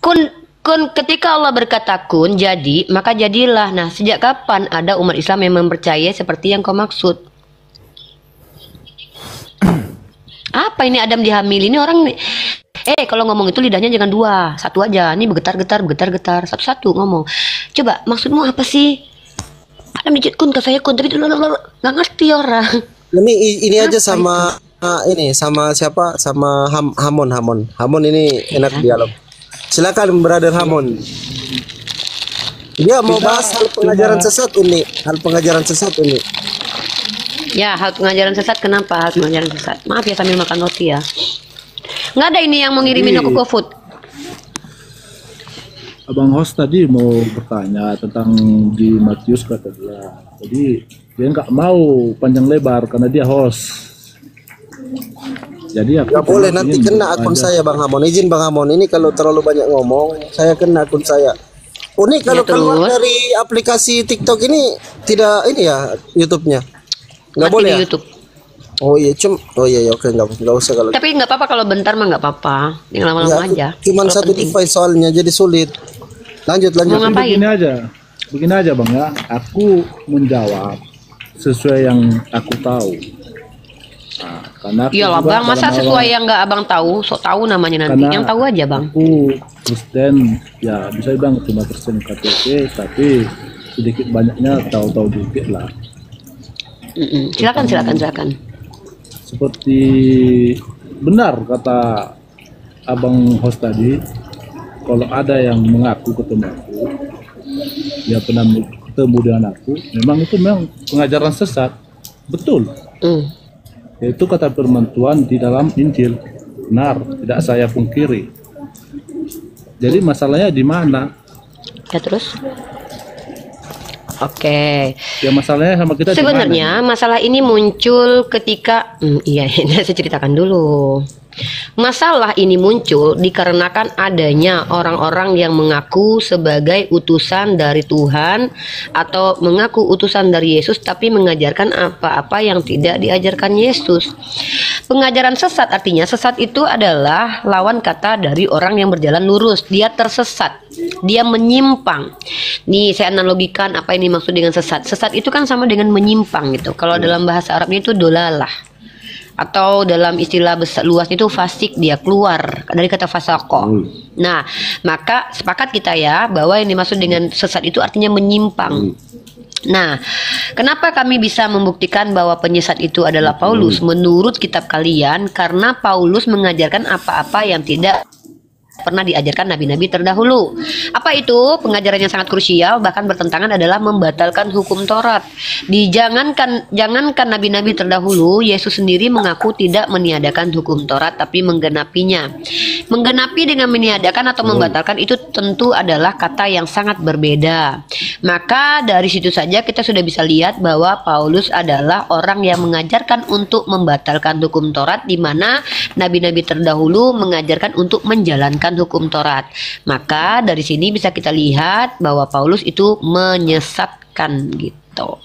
Kun kun ketika Allah berkata kun jadi, maka jadilah. Nah, sejak kapan ada umat Islam yang mempercayai seperti yang kau maksud? Apa ini Adam dihamili? Ini orang nih. Kalau ngomong itu lidahnya jangan dua, satu aja. Ini bergetar-getar, satu-satu ngomong. Coba maksudmu apa sih? Adam dijit kun ke saya kun, tapi nggak ngerti orang. Ini aja sama ini sama siapa? Sama Hamon. Hamon ini enak dialog. Silakan Brother Hamon. Dia mau bahas hal pengajaran sesat ini. Ya, hal pengajaran sesat. Kenapa hal pengajaran sesat? Maaf ya sambil makan roti ya. Nggak ada ini yang mau ngirimin aku GoFood. Abang host tadi mau bertanya tentang di Matius kata dia. Jadi dia nggak mau panjang lebar karena dia host. Jadi aku nggak boleh nanti kena akun saya Bang Hamon. Izin Bang Hamon, ini kalau terlalu banyak ngomong saya kena akun saya. Ini kalau keluar dari aplikasi TikTok ini tidak ini ya YouTube-nya. Nggak boleh ya? YouTube. Oh iya, oke nggak usah kalau. Tapi nggak apa-apa kalau bentar mah nggak apa-apa. Yang lama-lama aja. Cuman satu device soalnya jadi sulit. Lanjut. Mau ngapain? Begini aja Bang ya. Aku menjawab sesuai yang aku tahu. Nah, karena iyalah Bang, masa sesuai yang nggak Abang tahu, sok tahu namanya nanti. Yang tahu aja Bang. Aku Kristen, ya bisa bilang cuma Kristen KTP, tapi sedikit banyaknya tahu-tahu dikit lah. Silakan. Seperti benar kata abang host tadi, kalau ada yang mengaku ketemu aku, dia pernah ketemu dengan aku, memang itu memang pengajaran sesat, betul. Itu kata firman Tuhan di dalam Injil, benar, tidak saya pungkiri. Jadi masalahnya di mana? Ya terus? Oke. Ya masalahnya sama kita. Sebenarnya masalah ini muncul ketika, saya ceritakan dulu. Masalah ini muncul dikarenakan adanya orang-orang yang mengaku sebagai utusan dari Tuhan atau mengaku utusan dari Yesus tapi mengajarkan apa-apa yang tidak diajarkan Yesus. Pengajaran sesat artinya sesat itu adalah lawan kata dari orang yang berjalan lurus. Dia tersesat, dia menyimpang. Nih saya analogikan apa ini maksud dengan sesat. Sesat itu kan sama dengan menyimpang gitu. Kalau dalam bahasa Arabnya itu dolalah. Atau dalam istilah besar luas itu fasik, dia keluar dari kata fasako. Nah, maka sepakat kita ya bahwa yang dimaksud dengan sesat itu artinya menyimpang. Nah, kenapa kami bisa membuktikan bahwa penyesat itu adalah Paulus menurut kitab kalian? Karena Paulus mengajarkan apa-apa yang tidak pernah diajarkan nabi-nabi terdahulu. Apa itu? Pengajarannya sangat krusial, bahkan bertentangan adalah membatalkan hukum Taurat. Jangankan nabi-nabi terdahulu, Yesus sendiri mengaku tidak meniadakan hukum Taurat tapi menggenapinya. Menggenapi dengan meniadakan atau membatalkan itu tentu adalah kata yang sangat berbeda. Maka dari situ saja kita sudah bisa lihat bahwa Paulus adalah orang yang mengajarkan untuk membatalkan hukum Taurat, di mana nabi-nabi terdahulu mengajarkan untuk menjalankan hukum Taurat. Maka dari sini bisa kita lihat bahwa Paulus itu menyesatkan gitu.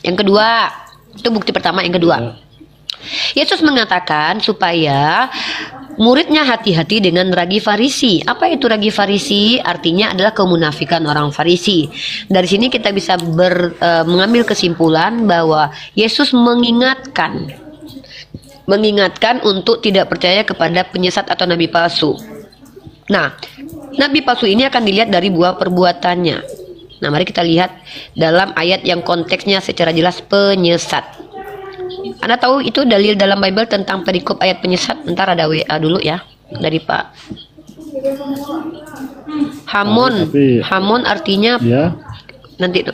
Yang kedua, itu bukti pertama. Yang kedua, Yesus mengatakan supaya muridnya hati-hati dengan ragi Farisi. Apa itu ragi Farisi? Artinya adalah kemunafikan orang Farisi. Dari sini kita bisa mengambil kesimpulan bahwa Yesus mengingatkan untuk tidak percaya kepada penyesat atau nabi palsu. Nah, nabi palsu ini akan dilihat dari buah perbuatannya. Nah, mari kita lihat dalam ayat yang konteksnya secara jelas penyesat. Anda tahu itu dalil dalam Bible tentang perikop ayat penyesat? Ntar ada WA dulu ya dari Pak Hamon. Hamon artinya ya. Nanti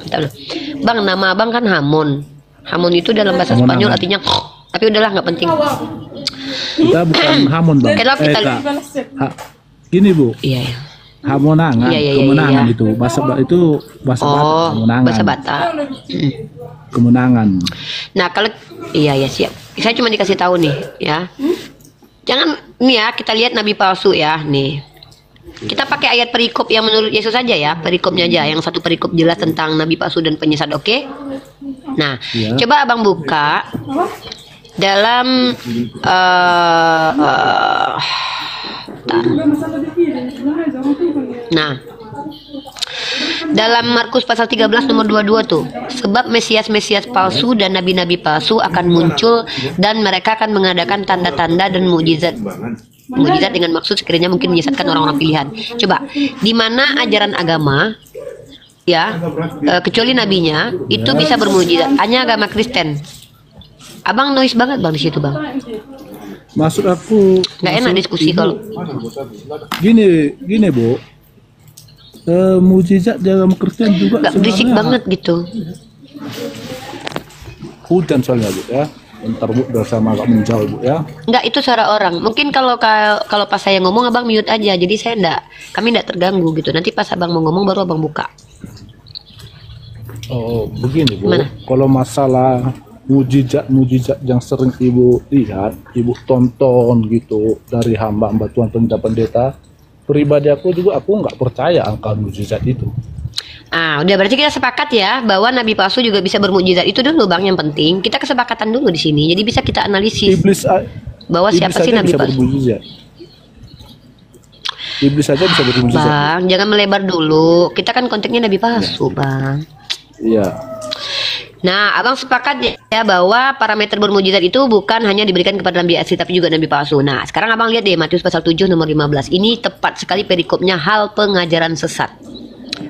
Bang, nama Abang kan Hamon. Hamon itu dalam bahasa Spanyol artinya, tapi udahlah nggak penting. Kita bukan Hamon Bang. Gini Bu. Iya. Hamonangan, kemenangan itu bahasa Batak, kemenangan. Bahasa Batak. Kemenangan. Nah, kalau iya siap. Saya cuma dikasih tahu nih ya. Jangan nih ya, kita lihat nabi palsu ya nih. Kita pakai ayat perikop yang menurut Yesus saja ya, perikopnya aja. Yang satu perikop jelas tentang nabi palsu dan penyesat, oke? Nah, coba Abang buka dalam Nah, dalam Markus pasal 13 nomor 22 tuh, sebab Mesias-Mesias palsu dan nabi-nabi palsu akan muncul dan mereka akan mengadakan tanda-tanda dan mukjizat. Mukjizat dengan maksud sekiranya mungkin menyesatkan orang-orang pilihan. Coba, di mana ajaran agama ya, kecuali nabinya itu bisa bermukjizat, hanya agama Kristen. Abang noise banget bang di situ bang. Maksud aku Nggak enak diskusi kalau gini Bu. Mujizat di agama Kristen juga nggak berisik banget gitu. Hujan soalnya Bu ya. Bentar Bu, bersama agak menjauh Bu ya. Nggak, itu suara orang. Mungkin kalau pas saya ngomong abang mute aja. Jadi kami nggak terganggu gitu. Nanti pas abang mau ngomong baru abang buka. Oh, begini Bu. Gimana? Kalau masalah mujizat yang sering Ibu lihat, Ibu tonton gitu dari hamba-hamba Tuhan pendeta, pribadi aku nggak percaya angka mujizat itu. Udah berarti kita sepakat ya bahwa nabi palsu juga bisa bermukjizat. Itu dulu bang yang penting. Kita kesepakatan dulu di sini. Jadi bisa kita analisis bahwa siapa sih nabi palsu. Iblis saja bisa bermujizat. Bang, jangan melebar dulu. Kita kan konteksnya nabi palsu, bang. Iya. Nah, abang sepakat ya bahwa parameter bermujizat itu bukan hanya diberikan kepada nabi asli tapi juga nabi palsu. Nah, sekarang abang lihat deh Matius pasal 7 nomor 15. Ini tepat sekali perikopnya hal pengajaran sesat.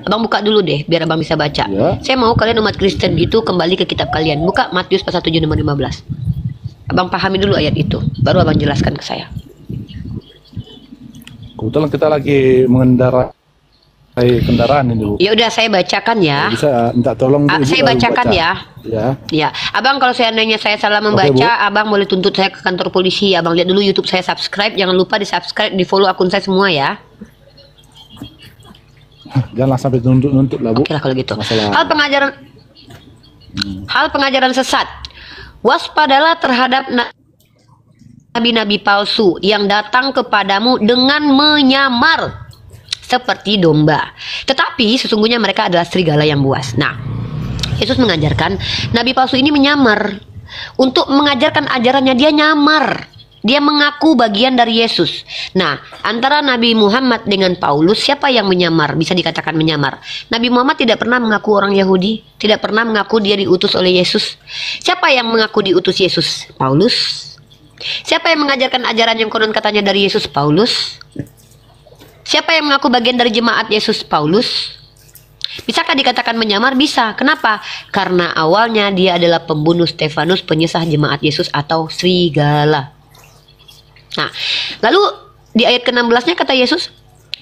Abang buka dulu deh biar abang bisa baca. Ya. Saya mau kalian umat Kristen gitu kembali ke kitab kalian. Buka Matius pasal 7 nomor 15. Abang pahami dulu ayat itu, baru abang jelaskan ke saya. Kebetulan kita lagi mengendarai kendaraan ini Bu. Ya udah saya bacakan ya. Bisa minta tolong Bu, Saya Ibu bacakan baca. ya. Ya. Ya, abang kalau seandainya saya salah membaca, Oke, Bu. abang boleh tuntut saya ke kantor polisi. Abang lihat dulu YouTube saya, subscribe, jangan lupa di subscribe, di follow akun saya semua ya. Jangan sampai nuntut lah Bu. Oke lah kalau gitu. Masalah. Hal pengajaran sesat. Waspadalah terhadap nabi-nabi palsu yang datang kepadamu dengan menyamar seperti domba, tetapi sesungguhnya mereka adalah serigala yang buas. Nah, Yesus mengajarkan nabi palsu ini menyamar. Untuk mengajarkan ajarannya dia nyamar. Dia mengaku bagian dari Yesus. Nah, antara Nabi Muhammad dengan Paulus, siapa yang menyamar? Bisa dikatakan menyamar. Nabi Muhammad tidak pernah mengaku orang Yahudi, tidak pernah mengaku dia diutus oleh Yesus. Siapa yang mengaku diutus Yesus? Paulus. Siapa yang mengajarkan ajaran yang konon katanya dari Yesus? Paulus. Siapa yang mengaku bagian dari jemaat Yesus? Paulus. Bisakah dikatakan menyamar? Bisa. Kenapa? Karena awalnya dia adalah pembunuh Stefanus, penyesah jemaat Yesus atau serigala. Nah, lalu di ayat ke-16-nya kata Yesus,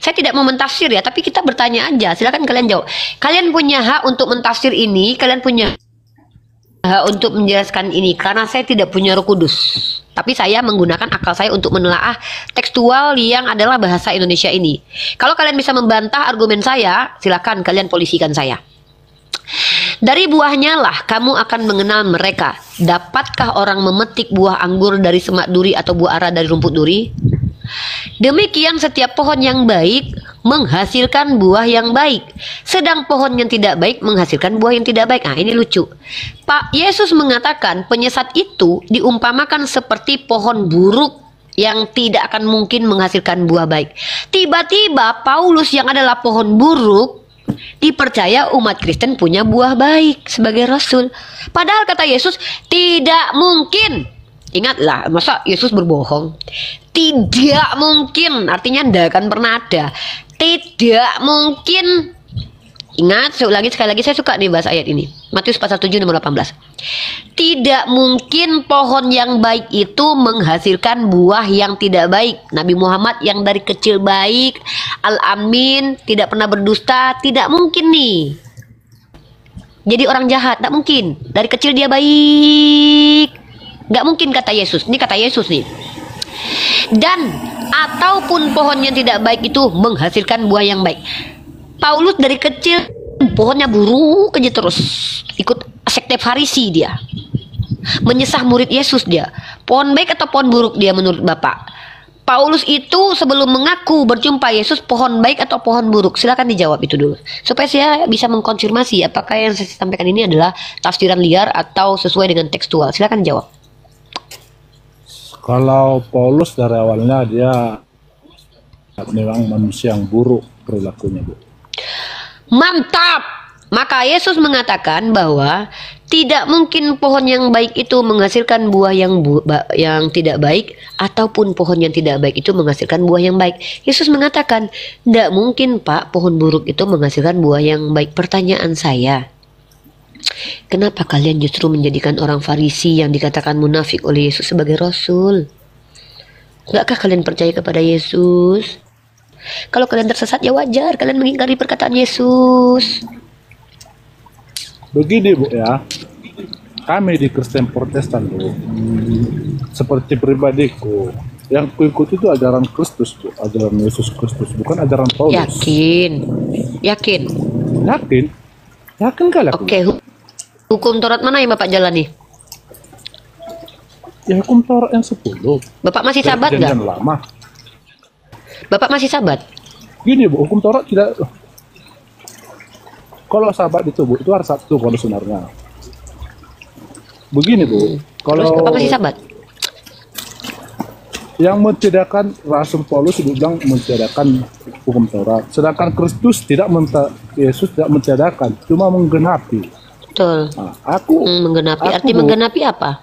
saya tidak mau mentafsir ya, tapi kita bertanya aja. Silakan kalian jawab. Kalian punya hak untuk mentafsir ini, kalian punya hak untuk menjelaskan ini, karena saya tidak punya Roh Kudus. Tapi saya menggunakan akal saya untuk menelaah tekstual yang adalah bahasa Indonesia ini. Kalau kalian bisa membantah argumen saya, silakan kalian polisikan saya. Dari buahnya lah kamu akan mengenal mereka. Dapatkah orang memetik buah anggur dari semak duri atau buah ara dari rumput duri? Demikian setiap pohon yang baik menghasilkan buah yang baik, sedang pohon yang tidak baik menghasilkan buah yang tidak baik. Nah, ini lucu. Pak Yesus mengatakan penyesat itu diumpamakan seperti pohon buruk yang tidak akan mungkin menghasilkan buah baik. Tiba-tiba Paulus yang adalah pohon buruk dipercaya umat Kristen punya buah baik sebagai rasul. Padahal kata Yesus tidak mungkin. Ingatlah, masa Yesus berbohong? Tidak mungkin, artinya tidak akan pernah ada. Tidak mungkin. Ingat, saya ulangi sekali lagi, saya suka nih bahas ayat ini. Matius pasal 7 nomor 18. Tidak mungkin pohon yang baik itu menghasilkan buah yang tidak baik. Nabi Muhammad yang dari kecil baik, Al-Amin, tidak pernah berdusta, tidak mungkin nih. Jadi orang jahat, tidak mungkin. Dari kecil dia baik. Nggak mungkin kata Yesus. Ini kata Yesus nih. Dan ataupun pohon yang tidak baik itu menghasilkan buah yang baik. Paulus dari kecil pohonnya buruk aja terus. Ikut sekte Farisi dia. Menyesah murid Yesus dia. Pohon baik atau pohon buruk dia menurut Bapak? Paulus itu sebelum mengaku berjumpa Yesus pohon baik atau pohon buruk? Silakan dijawab itu dulu. Supaya saya bisa mengkonfirmasi apakah yang saya sampaikan ini adalah tafsiran liar atau sesuai dengan tekstual. Silakan dijawab. Kalau Paulus dari awalnya dia memang manusia yang buruk perilakunya, Bu. Mantap. Maka Yesus mengatakan bahwa tidak mungkin pohon yang baik itu menghasilkan buah yang tidak baik, ataupun pohon yang tidak baik itu menghasilkan buah yang baik. Yesus mengatakan, tidak mungkin Pak pohon buruk itu menghasilkan buah yang baik. Pertanyaan saya, kenapa kalian justru menjadikan orang Farisi yang dikatakan munafik oleh Yesus sebagai Rasul? Enggakkah kalian percaya kepada Yesus? Kalau kalian tersesat ya wajar, kalian mengingkari perkataan Yesus. Begini, Bu, ya. Kami di Kristen Protestan, Bu, seperti pribadiku, yang kuikut itu ajaran Kristus, Bu, ajaran Yesus Kristus, bukan ajaran Paulus. Yakin? Yakin kali aku. Oke, hukum Taurat mana yang Bapak jalani? Ya hukum Taurat yang 10. Bapak masih sabat nggak? Perjanjian lama. Bapak masih sabat? Gini, Bu, hukum Taurat tidak. Kalau sahabat itu, Bu, itu harus satu kalau sebenarnya. Begini, Bu, kalau Terus Bapak masih sabat? yang mentiadakan Rasul Paulus bilang mentiadakan hukum Taurat, sedangkan Kristus Yesus tidak mentiadakan, cuma menggenapi. Betul. Nah, aku Menggenapi. Arti menggenapi apa?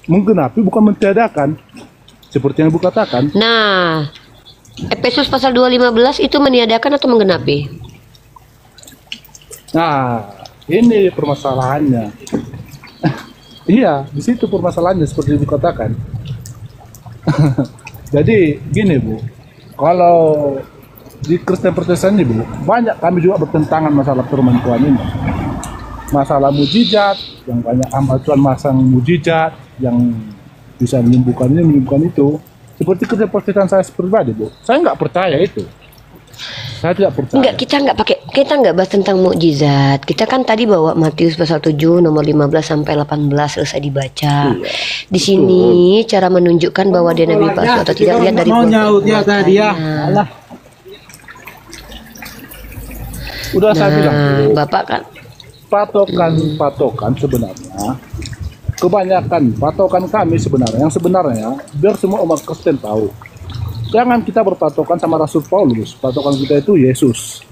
Menggenapi bukan mentiadakan, seperti yang Ibu katakan. Nah, Efesus pasal 2:15 itu meniadakan atau menggenapi? Nah, ini permasalahannya. Iya, di situ permasalahannya seperti Ibu katakan. Jadi gini, Bu, kalau di Kristen Protestan ini, Bu, banyak kami juga bertentangan masalah firman Tuhan ini. Masalah mujizat, yang banyak hamba Tuhan masang mujizat yang bisa menyembuhkan ini, menyembuhkan itu. Seperti Kristen Protestan saya pribadi, Bu, saya nggak percaya itu. Saya tidak percaya. Enggak, kita nggak bahas tentang mukjizat. Kita kan tadi bawa Matius pasal 7 nomor 15 sampai 18 selesai dibaca. Iya, Di sini cara menunjukkan bahwa dia nabi palsu atau tidak lihat dari Alah. Udah saya bilang, Bu, Bapak kan patokan sebenarnya, kebanyakan patokan kami sebenarnya, yang sebenarnya biar semua umat Kristen tahu, jangan kita berpatokan sama Rasul Paulus, patokan kita itu Yesus.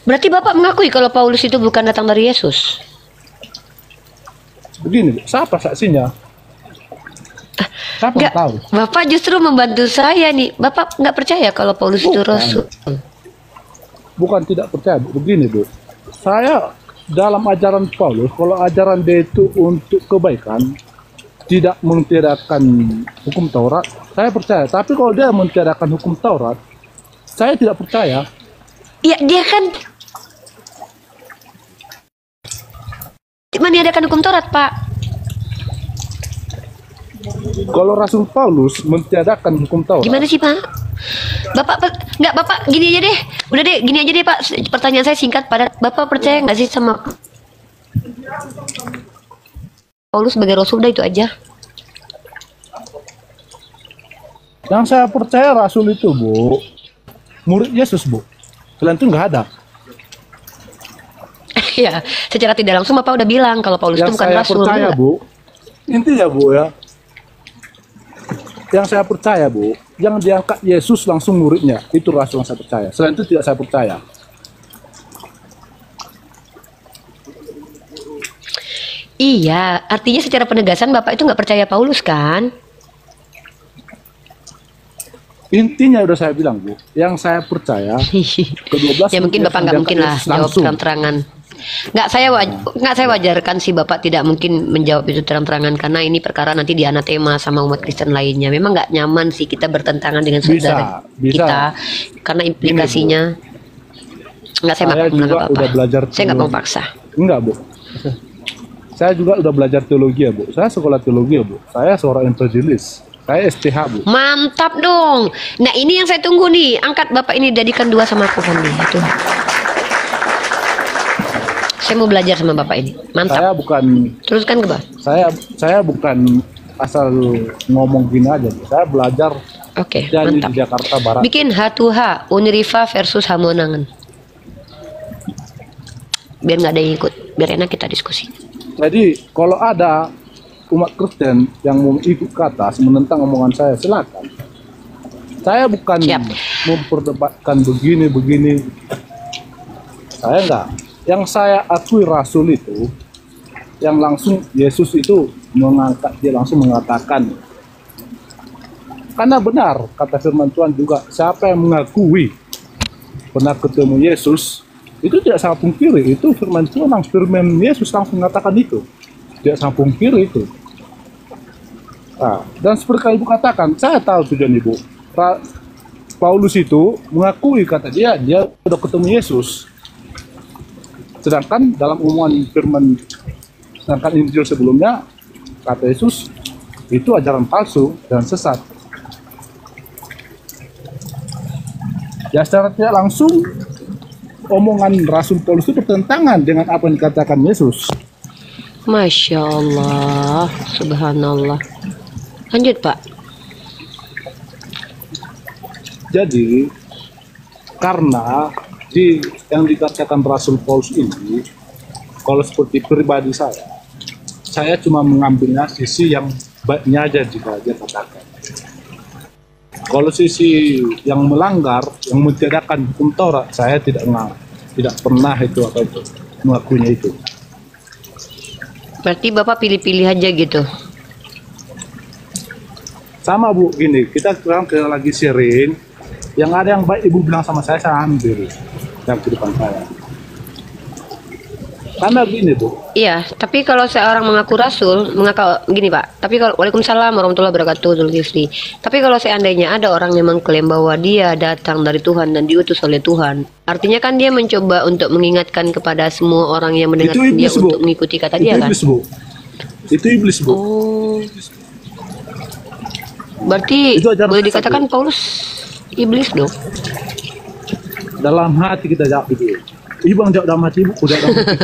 berarti Bapak mengakui kalau Paulus itu bukan datang dari Yesus? Begini, siapa saksinya? Siapa yang tahu? Bapak justru membantu saya nih. Bapak nggak percaya kalau Paulus itu Bukan. Rasul? Bukan tidak percaya, begini, Bu, saya dalam ajaran Paulus, kalau ajaran dia itu untuk kebaikan, tidak mentiadakan hukum Taurat, saya percaya. Tapi kalau dia mentiadakan hukum Taurat, saya tidak percaya. Ya dia kan meniadakan hukum Taurat, Pak. Kalau Rasul Paulus mentiadakan hukum Taurat, Gimana sih, Pak? Bapak gini aja deh. Udah deh, gini aja deh, Pak. Pertanyaan saya singkat, padat. Bapak percaya nggak sih sama Paulus sebagai Rasul? Udah itu aja. yang saya percaya Rasul itu, Bu, murid Yesus, Bu. Selain itu nggak ada. Ya, secara tidak langsung Bapak udah bilang kalau Paulus itu Yang bukan saya Rasul. percaya, enggak? Bu, intinya, Bu, ya, yang saya percaya, Bu, yang diangkat Yesus langsung muridnya, itu Rasul yang saya percaya. Selain itu tidak saya percaya. Iya, artinya secara penegasan Bapak itu nggak percaya Paulus kan? Intinya udah saya bilang, Bu, yang saya percaya ke-12 Ya mungkin Bapak nggak mungkin lah jawab langsung. terang-terangan. Nggak saya wajarkan sih Bapak tidak mungkin menjawab itu terang-terangan karena ini perkara nanti dianatema sama umat Kristen lainnya. Memang nggak nyaman sih kita bertentangan dengan saudara Bisa. kita karena implikasinya. Nggak, saya Saya nggak juga apa-apa. udah belajar Saya nggak mau teologi. paksa. Enggak, Bu. Saya juga udah belajar teologi, ya, Bu. Saya sekolah teologi, ya, Bu. Saya seorang evangelis. Saya STH, Bu. Mantap dong. Nah ini yang saya tunggu nih. Angkat Bapak ini jadikan dua sama aku kan nih. Itu. Saya mau belajar sama Bapak ini. Mantap. Saya bukan Teruskan ke bawah. saya bukan asal ngomong gini aja, Bu. Saya belajar Oke, dari mantap. di Jakarta Barat. Bikin H2H Unriva versus Hamonangan. Biar nggak ada yang ikut. Biar enak kita diskusi. Jadi, kalau ada umat Kristen yang mau ikut ke atas menentang omongan saya, silakan. Saya bukan Siap. memperdebatkan begini. Saya enggak. Yang saya akui rasul itu, yang langsung Yesus itu mengangkat, dia langsung mengatakan. Karena benar, kata firman Tuhan juga, siapa yang mengakui pernah ketemu Yesus, itu tidak sangat pungkiri. Itu firman Tuhan, firman Yesus langsung mengatakan itu. Tidak sangat pungkiri itu. Nah, dan seperti Ibu katakan, saya tahu tujuan Ibu. Paulus itu mengakui, kata dia sudah ketemu Yesus. Sedangkan dalam umuman firman, sedangkan Injil sebelumnya, kata Yesus, itu ajaran palsu dan sesat. Ya secara tidak langsung, omongan Rasul Paulus itu bertentangan dengan apa yang dikatakan Yesus. Masya Allah, subhanallah. Lanjut Pak. Jadi karena yang dikatakan Rasul Paulus ini, kalau seperti pribadi saya cuma mengambilnya sisi yang baiknya aja jika dia katakan. Kalau sisi yang melanggar, yang mentiadakan hukum Taurat, saya tidak pernah itu mengakuinya itu. Berarti Bapak pilih-pilih aja gitu. Sama Bu, gini, kita sekarang lagi sharing, yang ada yang baik Ibu bilang sama saya ambil dalam kehidupan saya. Karena gini Bu. Iya, tapi kalau seorang mengaku rasul, gini Pak. Tapi kalau Waalaikumsalam warahmatullahi wabarakatuh, Zulkifli. Tapi kalau seandainya ada orang yang mengklaim bahwa dia datang dari Tuhan dan diutus oleh Tuhan, artinya kan dia mencoba untuk mengingatkan kepada semua orang yang mendengar Itu dia iblis, Bu. untuk mengikuti kata Itu dia kan. iblis, Bu. Itu iblis, Bu. Oh. Berarti Itu ajaran boleh sesat, dikatakan Paulus iblis dong. Dalam hati kita jawab itu. Ibu yang jawab dalam hati Ibu, udah dalam hati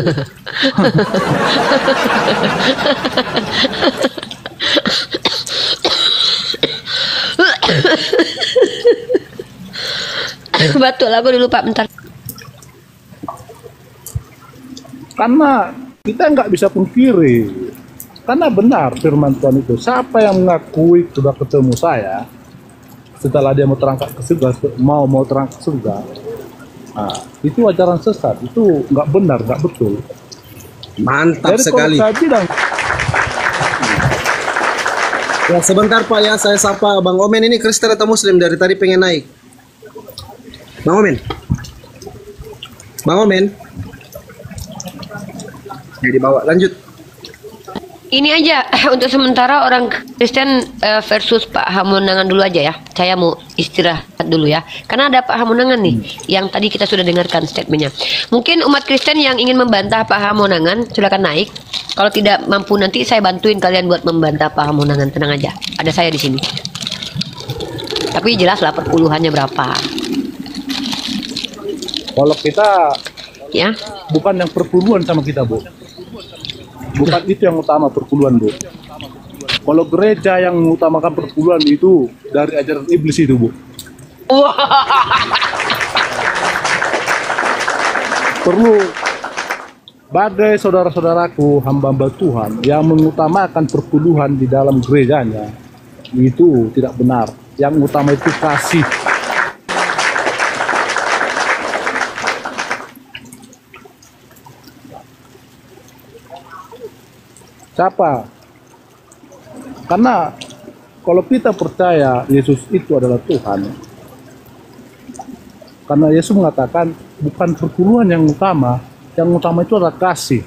Ibu. Batuk lah, gue dulu Pak, bentar. Karena kita nggak bisa pungkiri. Karena benar firman Tuhan itu. Siapa yang mengakui sudah ketemu saya, setelah dia mau terangkat ke surga, mau terangkat ke surga, nah, itu ajaran sesat. Itu nggak benar, nggak betul. Mantap Jadi sekali. kalau saya bilang, Ya sebentar Pak ya, saya sapa Bang Omen ini Kristen atau Muslim dari tadi pengen naik. Bang Omen. Bang Omen. Ya dibawa, lanjut. Ini aja untuk sementara orang Kristen versus Pak Hamonangan dulu aja ya. Saya mau istirahat dulu ya. Karena ada Pak Hamonangan nih yang tadi kita sudah dengarkan statementnya. Mungkin umat Kristen yang ingin membantah Pak Hamonangan silakan naik. Kalau tidak mampu nanti saya bantuin kalian buat membantah Pak Hamonangan. Tenang aja. Ada saya di sini. Tapi jelas lah perpuluhannya berapa. kalau kita Ya. bukan yang perpuluhan sama kita, Bu. Bukan itu yang utama perpuluhan, Bu. Kalau gereja yang mengutamakan perpuluhan itu dari ajaran iblis itu, Bu. Perlu bagai saudara-saudaraku hamba-hamba Tuhan yang mengutamakan perpuluhan di dalam gerejanya, itu tidak benar. Yang utama itu kasih. Siapa? Karena kalau kita percaya Yesus itu adalah Tuhan, karena Yesus mengatakan bukan perpuluhan yang utama itu adalah kasih.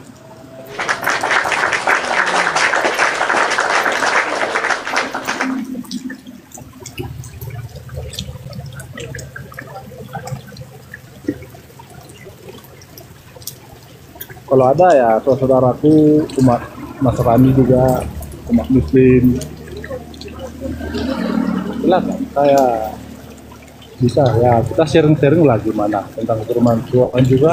Kalau ada ya saudaraku umat Nasrani juga, umat Muslim, silakan saya bisa ya kita sharing-sharing lah gimana tentang firman Tuhan juga.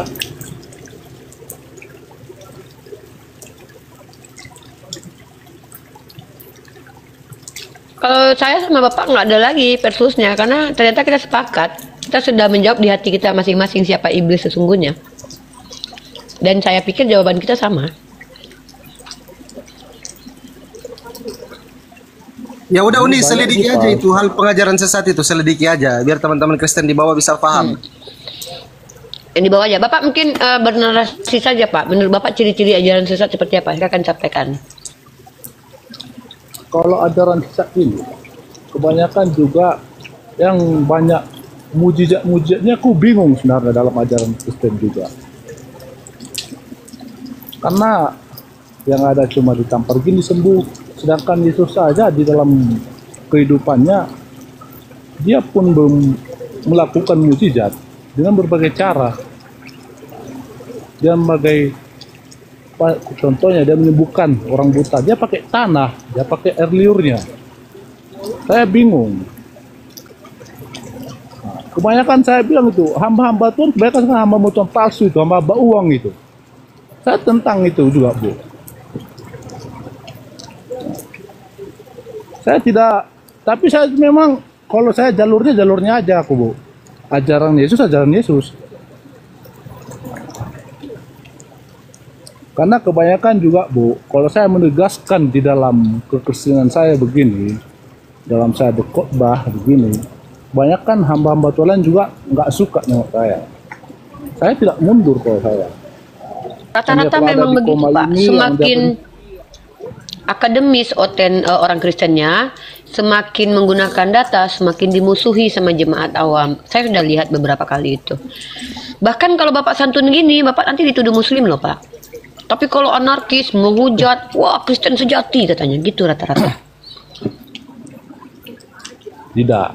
Kalau saya sama Bapak nggak ada lagi versusnya karena ternyata kita sepakat. Kita sudah menjawab di hati kita masing-masing siapa iblis sesungguhnya. Dan saya pikir jawaban kita sama. Ya udah Ini Uni, banyak selidiki juga. aja itu hal pengajaran sesat itu, selidiki aja biar teman-teman Kristen di bawah bisa paham. Yang di bawah aja. Bapak mungkin bernarasi saja Pak. Menurut Bapak ciri-ciri ajaran sesat seperti apa? Silakan sampaikan. Kalau ajaran sesat ini kebanyakan juga yang banyak mujizat-mujizatnya, aku bingung sebenarnya dalam ajaran Kristen juga. Karena yang ada cuma ditampar gini sembuh, sedangkan Yesus saja di dalam kehidupannya dia pun belum melakukan mujizat dengan berbagai cara. Dia contohnya dia menyembuhkan orang buta, dia pakai tanah, dia pakai air liurnya. Saya bingung. Nah, kebanyakan saya bilang itu hamba-hamba Tuhan, kebanyakan hamba Tuhan palsu itu, hamba uang itu. Saya tentang itu juga, Bu. Saya tidak, tapi saya memang kalau saya jalurnya aja aku, Bu. Ajaran Yesus. Karena kebanyakan juga, Bu, kalau saya menegaskan di dalam kekristenan saya begini, dalam saya berkhotbah begini, kebanyakan hamba-hamba Tuhan juga nggak suka nengok saya. Saya tidak mundur kalau saya. Rata-rata Hanya kalau ada memang di begitu koma Pak. ini yang Semakin akademis orang Kristennya, semakin menggunakan data, semakin dimusuhi sama jemaat awam. Saya sudah lihat beberapa kali itu. Bahkan kalau Bapak santun gini, Bapak nanti dituduh Muslim loh Pak. Tapi kalau anarkis, menghujat, wah Kristen sejati katanya, gitu rata-rata. Tidak,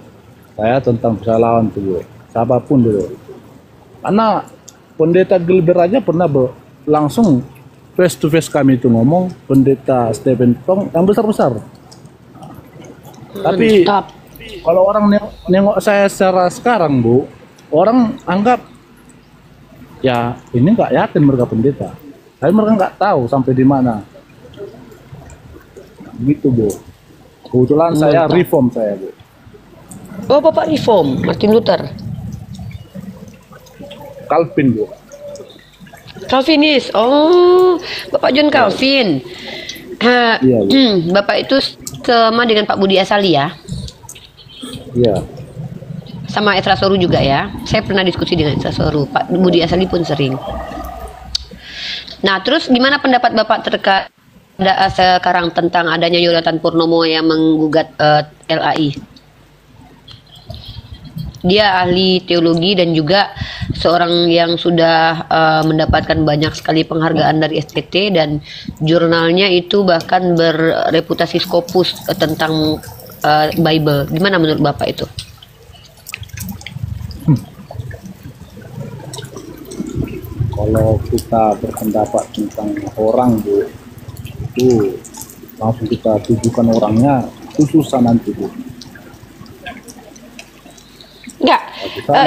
saya tentang kesalahan tuh, siapapun dulu. Karena pendeta Gilbert aja pernah langsung face to face kami itu ngomong, pendeta Stephen Tong yang besar-besar. Tapi Mantap. kalau orang nengok saya secara sekarang, Bu, orang anggap ya ini nggak yakin mereka pendeta. Tapi mereka nggak tahu sampai di mana. Gitu, Bu. Kebetulan saya Mantap. reform saya, Bu. Oh Bapak reform, Martin Luther. Calvin, Bu. Calvinis. Oh, Bapak John Calvin. Iya, Bu. Bapak itu sama dengan Pak Budi Asali ya? Iya. Sama Esra Soru juga ya? Saya pernah diskusi dengan Esra Soru. Pak Budi Asali pun sering. Nah, terus gimana pendapat Bapak terkait sekarang tentang adanya Yonatan Purnomo yang menggugat LAI? Dia ahli teologi dan juga seorang yang sudah mendapatkan banyak sekali penghargaan dari STT, dan jurnalnya itu bahkan bereputasi Scopus tentang Bible. Gimana menurut Bapak itu? Kalau kita berpendapat tentang orang, Bu, itu langsung kita tujukan orangnya, itu susah nanti, Bu. Enggak,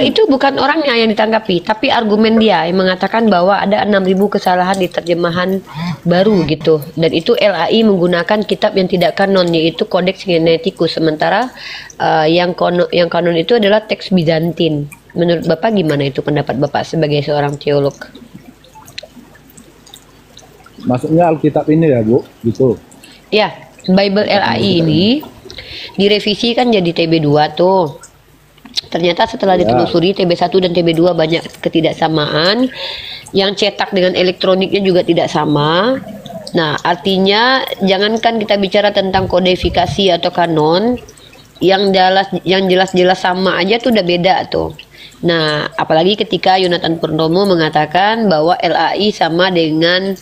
itu bukan orangnya yang ditanggapi, tapi argumen dia yang mengatakan bahwa ada 6.000 kesalahan di terjemahan baru gitu. Dan itu LAI menggunakan kitab yang tidak kanon, yaitu Codex Sinaiticus. Sementara yang kanon itu adalah teks Bizantin. Menurut Bapak gimana itu pendapat Bapak sebagai seorang teolog? Maksudnya Alkitab ini ya, Bu, gitu. Ya, Bible LAI ini direvisi kan jadi TB2 tuh. Ternyata setelah ditelusuri TB1 dan TB2 banyak ketidaksamaan. Yang cetak dengan elektroniknya juga tidak sama. Nah, artinya jangankan kita bicara tentang kodifikasi atau kanon, yang jelas-jelas sama aja tuh udah beda tuh. Nah, apalagi ketika Yonatan Purnomo mengatakan bahwa LAI sama dengan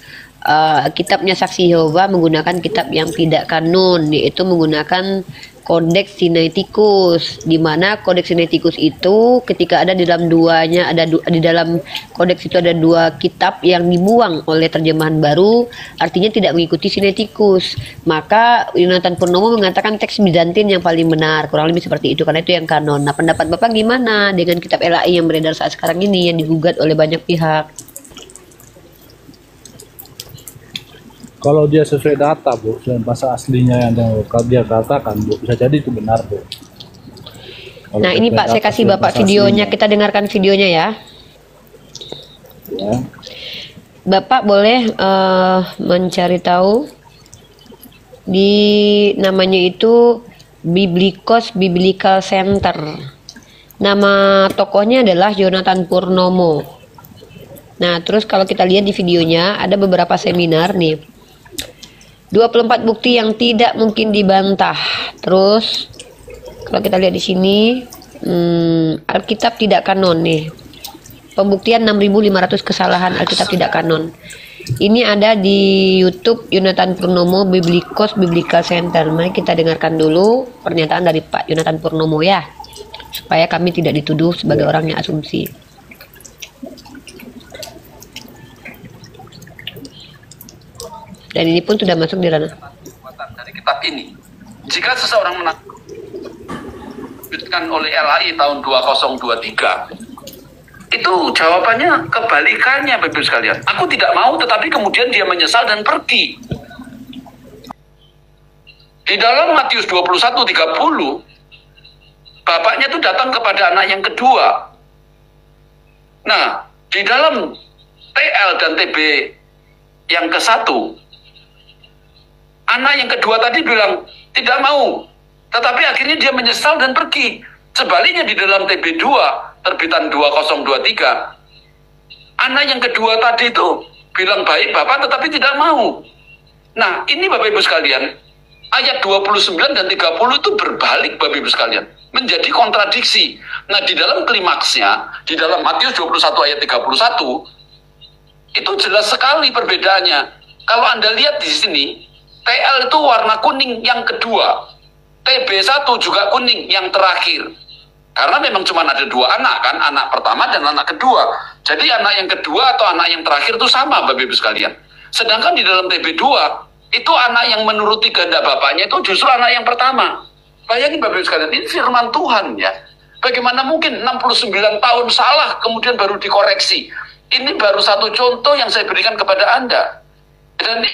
kitabnya Saksi Yehova menggunakan kitab yang tidak kanon, yaitu menggunakan Codex Sinaiticus, di mana Codex Sinaiticus itu ketika ada di dalam di dalam Codex itu ada 2 kitab yang dibuang oleh terjemahan baru, artinya tidak mengikuti Sinaiticus. Maka Yonatan Purnomo mengatakan teks Bizantin yang paling benar, kurang lebih seperti itu, karena itu yang kanon. Nah, pendapat Bapak gimana dengan kitab LAI yang beredar saat sekarang ini yang digugat oleh banyak pihak? Kalau dia sesuai data, Bu, dan bahasa aslinya yang dia katakan, Bu, bisa jadi itu benar, Bu. Kalau Nah, ini sesuai Pak, saya data, kasih sesuai Bapak bahasa videonya, aslinya. kita dengarkan videonya ya. Ya. Bapak boleh mencari tahu di namanya itu Biblikos Biblical Center. Nama tokohnya adalah Jonathan Purnomo. Nah, terus kalau kita lihat di videonya ada beberapa seminar nih. 24 bukti yang tidak mungkin dibantah. Terus kalau kita lihat di sini, Alkitab tidak kanon nih. Pembuktian 6.500 kesalahan Alkitab tidak kanon. Ini ada di YouTube Jonathan Purnomo Biblikos Biblical Center. Mari kita dengarkan dulu pernyataan dari Pak Jonathan Purnomo ya, supaya kami tidak dituduh sebagai orang yang asumsi. Dan ini pun sudah masuk di ranah dari kitab ini. Jika seseorang menakutkan oleh LAI tahun 2023, itu jawabannya kebalikannya, Bapak Ibu sekalian. Aku tidak mau, tetapi kemudian dia menyesal dan pergi. Di dalam Matius 21:30, bapaknya itu datang kepada anak yang kedua. Nah, di dalam TL dan TB yang ke-1, anak yang kedua tadi bilang tidak mau, tetapi akhirnya dia menyesal dan pergi. Sebaliknya di dalam TB2 terbitan 2023, anak yang kedua tadi itu bilang baik Bapak tetapi tidak mau. Nah, ini Bapak Ibu sekalian, ayat 29 dan 30 itu berbalik Bapak Ibu sekalian, menjadi kontradiksi. Nah, di dalam klimaksnya, di dalam Matius 21 ayat 31, itu jelas sekali perbedaannya. Kalau Anda lihat di sini, TL itu warna kuning yang kedua, TB1 juga kuning yang terakhir. Karena memang cuma ada dua anak kan, anak pertama dan anak kedua. Jadi anak yang kedua atau anak yang terakhir itu sama Bapak Ibu sekalian. Sedangkan di dalam TB2, itu anak yang menuruti kehendak bapaknya itu justru anak yang pertama. Bayangin Bapak Ibu sekalian, ini firman Tuhan ya. Bagaimana mungkin 69 tahun salah kemudian baru dikoreksi. Ini baru satu contoh yang saya berikan kepada Anda. Dan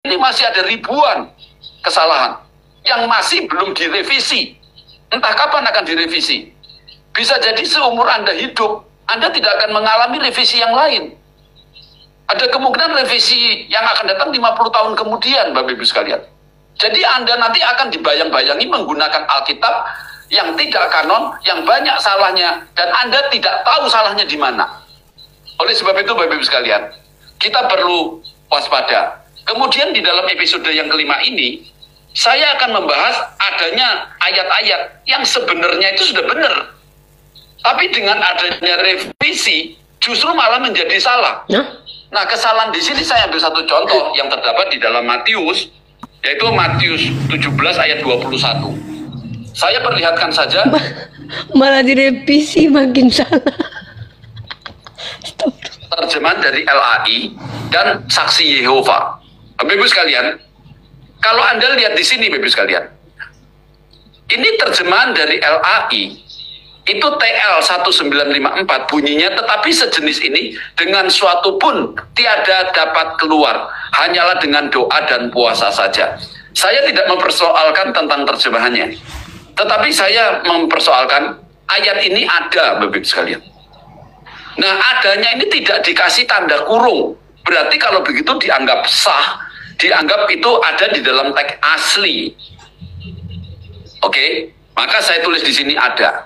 ini masih ada ribuan kesalahan yang masih belum direvisi. Entah kapan akan direvisi. Bisa jadi seumur Anda hidup, Anda tidak akan mengalami revisi yang lain. Ada kemungkinan revisi yang akan datang 50 tahun kemudian, Bapak Ibu sekalian. Jadi Anda nanti akan dibayang-bayangi menggunakan Alkitab yang tidak kanon, yang banyak salahnya, dan Anda tidak tahu salahnya di mana. Oleh sebab itu, Bapak Ibu sekalian, kita perlu waspada. Kemudian di dalam episode yang kelima ini, saya akan membahas adanya ayat-ayat yang sebenarnya itu sudah benar. Tapi dengan adanya revisi, justru malah menjadi salah. Nah, kesalahan di sini saya ambil satu contoh yang terdapat di dalam Matius, yaitu Matius 17 ayat 21. Saya perlihatkan saja. Malah direvisi makin salah. Stop. Terjemahan dari LAI dan Saksi Yehova. Bapak Ibu sekalian, kalau Anda lihat di sini Bapak Ibu sekalian, ini terjemahan dari LAI, itu TL 1954 bunyinya, tetapi sejenis ini dengan suatu pun tiada dapat keluar, hanyalah dengan doa dan puasa saja. Saya tidak mempersoalkan tentang terjemahannya, tetapi saya mempersoalkan ayat ini ada Bapak Ibu sekalian. Nah, adanya ini tidak dikasih tanda kurung, berarti kalau begitu dianggap sah, dianggap itu ada di dalam teks asli. Oke, maka saya tulis di sini ada.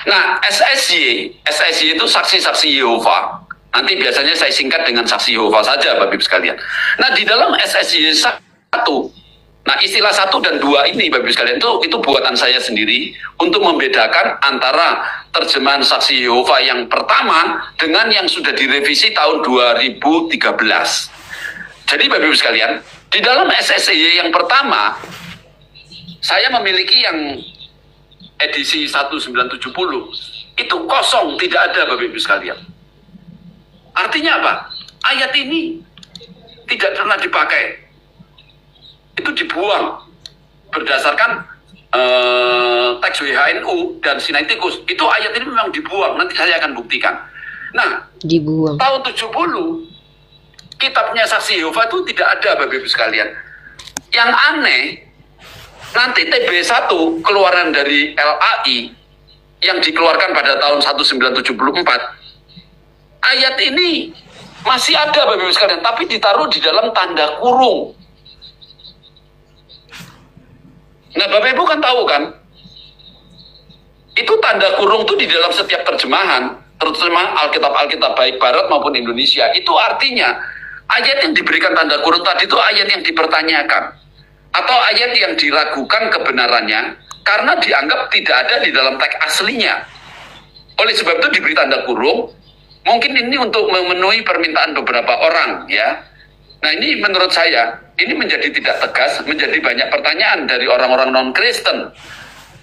Nah, SSY itu saksi-saksi Yehova. Nanti biasanya saya singkat dengan saksi Yehova saja, Bapak Ibu sekalian. Nah, di dalam SSY 1, nah istilah 1 dan 2 ini, Bapak Ibu sekalian, itu buatan saya sendiri untuk membedakan antara terjemahan saksi Yehova yang pertama dengan yang sudah direvisi tahun 2013. Jadi Bapak Ibu sekalian, di dalam SSY yang pertama, saya memiliki yang edisi 1970, itu kosong, tidak ada Bapak Ibu sekalian. Artinya apa? Ayat ini tidak pernah dipakai. Itu dibuang. Berdasarkan teks WHNU dan Sinaiticus, itu ayat ini memang dibuang. Nanti saya akan buktikan. Nah, Dibuang. tahun 70, kitabnya Saksi Yehova itu tidak ada Bapak Ibu sekalian. Yang aneh, nanti TB1 keluaran dari LAI yang dikeluarkan pada tahun 1974, ayat ini masih ada Bapak Ibu sekalian, tapi ditaruh di dalam tanda kurung. Nah, Bapak Ibu kan tahu kan, itu tanda kurung tuh di dalam setiap terjemahan, terutama Alkitab baik Barat maupun Indonesia. Itu artinya ayat yang diberikan tanda kurung tadi itu ayat yang dipertanyakan atau ayat yang diragukan kebenarannya karena dianggap tidak ada di dalam teks aslinya. Oleh sebab itu diberi tanda kurung. Mungkin ini untuk memenuhi permintaan beberapa orang, ya. Nah, ini menurut saya ini menjadi tidak tegas, menjadi banyak pertanyaan dari orang-orang non-Kristen.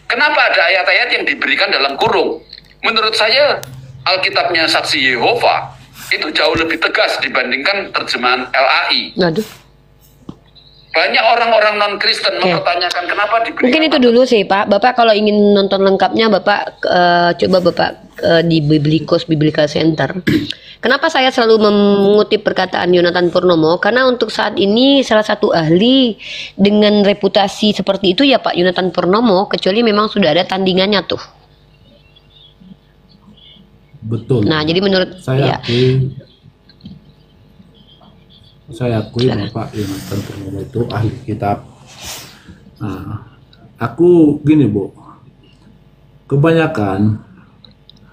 Kenapa ada ayat-ayat yang diberikan dalam kurung? Menurut saya Alkitabnya Saksi Yehova itu jauh lebih tegas dibandingkan terjemahan LAI. Aduh. Banyak orang-orang non-Kristen mempertanyakan kenapa diberikan. Mungkin itu dulu sih Pak. Bapak kalau ingin nonton lengkapnya Bapak coba Bapak di Biblikos Biblical Center. Kenapa saya selalu mengutip perkataan Yonatan Purnomo? Karena untuk saat ini salah satu ahli dengan reputasi seperti itu ya Pak Yonatan Purnomo, kecuali memang sudah ada tandingannya tuh. Betul. Nah, jadi menurut saya akui Silakan. Bapak Yonatan Purnomo itu ahli kitab. Nah, aku gini Bu, kebanyakan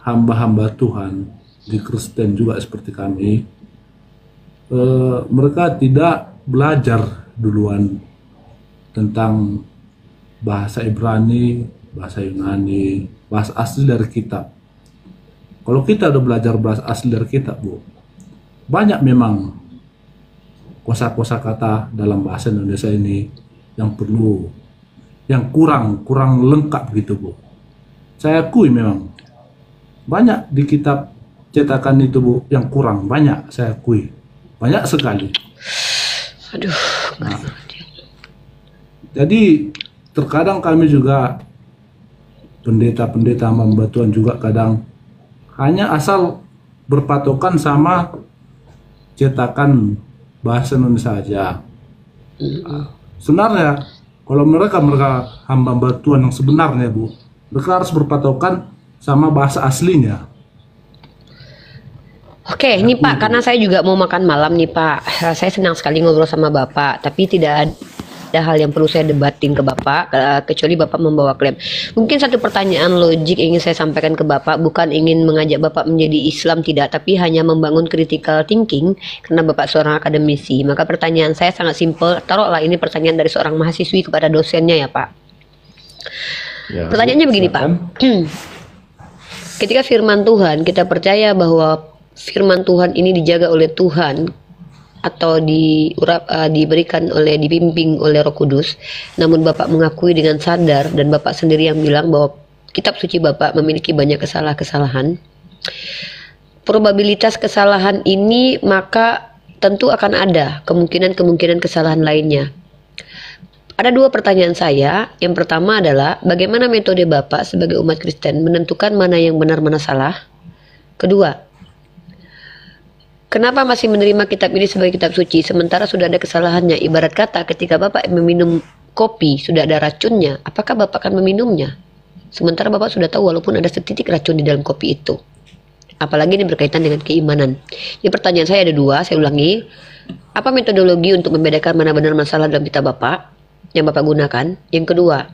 hamba-hamba Tuhan di Kristen juga seperti kami, mereka tidak belajar duluan tentang bahasa Ibrani, bahasa Yunani, bahasa asli dari kitab. Kalau kita udah belajar bahasa asli dari kitab Bu, banyak memang kosa-kosa kata dalam bahasa Indonesia ini yang perlu, yang kurang lengkap gitu Bu. Saya akui memang banyak di kitab cetakan itu Bu yang kurang, banyak saya akui, banyak sekali. aduh. Nah, jadi terkadang kami juga pendeta-pendeta hamba Tuhan juga kadang hanya asal berpatokan sama cetakan bahasa Indonesia saja. Sebenarnya kalau mereka hamba Tuhan yang sebenarnya Bu, mereka harus berpatokan sama bahasa aslinya. Oke, ini Pak, karena saya juga mau makan malam nih Pak. Saya senang sekali ngobrol sama Bapak, tapi tidak ada hal yang perlu saya debatin ke Bapak, kecuali Bapak membawa klaim. Mungkin satu pertanyaan logik ingin saya sampaikan ke Bapak, bukan ingin mengajak Bapak menjadi Islam, tidak, tapi hanya membangun critical thinking, karena Bapak seorang akademisi. Maka pertanyaan saya sangat simpel, taruhlah ini pertanyaan dari seorang mahasiswi kepada dosennya ya Pak. Ya, Pertanyaannya begini Pak. Ketika firman Tuhan, kita percaya bahwa firman Tuhan ini dijaga oleh Tuhan atau diberikan dibimbing oleh Roh Kudus, namun Bapak mengakui dengan sadar dan Bapak sendiri yang bilang bahwa kitab suci Bapak memiliki banyak kesalahan. Probabilitas kesalahan ini maka tentu akan ada kemungkinan kesalahan lainnya. Ada dua pertanyaan saya. Yang pertama adalah bagaimana metode Bapak sebagai umat Kristen menentukan mana yang benar mana salah? Kedua, kenapa masih menerima kitab ini sebagai kitab suci sementara sudah ada kesalahannya? Ibarat kata ketika Bapak meminum kopi sudah ada racunnya, apakah Bapak akan meminumnya? Sementara Bapak sudah tahu walaupun ada setitik racun di dalam kopi itu. Apalagi ini berkaitan dengan keimanan. Jadi pertanyaan saya ada dua, saya ulangi. Apa metodologi untuk membedakan mana benar masalah dalam kitab Bapak yang Bapak gunakan? Yang kedua,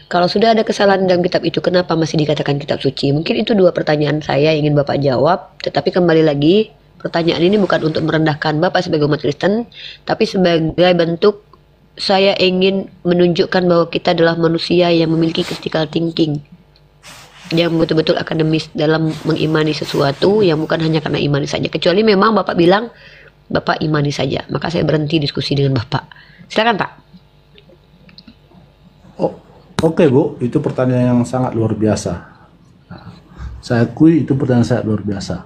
kalau sudah ada kesalahan dalam kitab itu, kenapa masih dikatakan kitab suci? Mungkin itu dua pertanyaan saya yang ingin Bapak jawab. Tetapi kembali lagi, pertanyaan ini bukan untuk merendahkan Bapak sebagai umat Kristen, tapi sebagai bentuk saya ingin menunjukkan bahwa kita adalah manusia yang memiliki critical thinking, yang betul-betul akademis dalam mengimani sesuatu yang bukan hanya karena imani saja. Kecuali memang Bapak bilang Bapak imani saja, maka saya berhenti diskusi dengan Bapak. Silakan Pak. Oke Bu, itu pertanyaan yang sangat luar biasa. Saya akui itu pertanyaan sangat luar biasa.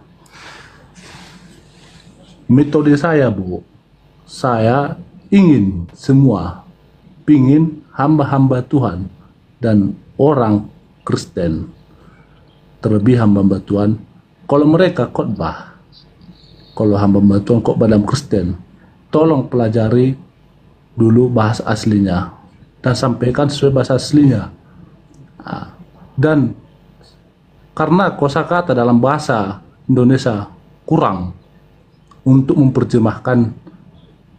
Metode saya Bu, saya ingin hamba-hamba Tuhan dan orang Kristen, terlebih hamba-hamba Tuhan, kalau mereka khotbah, kalau hamba-hamba Tuhan khotbah dalam Kristen, tolong pelajari dulu bahasa aslinya dan sampaikan sesuai bahasa aslinya. Dan karena kosakata dalam bahasa Indonesia kurang untuk memperjemahkan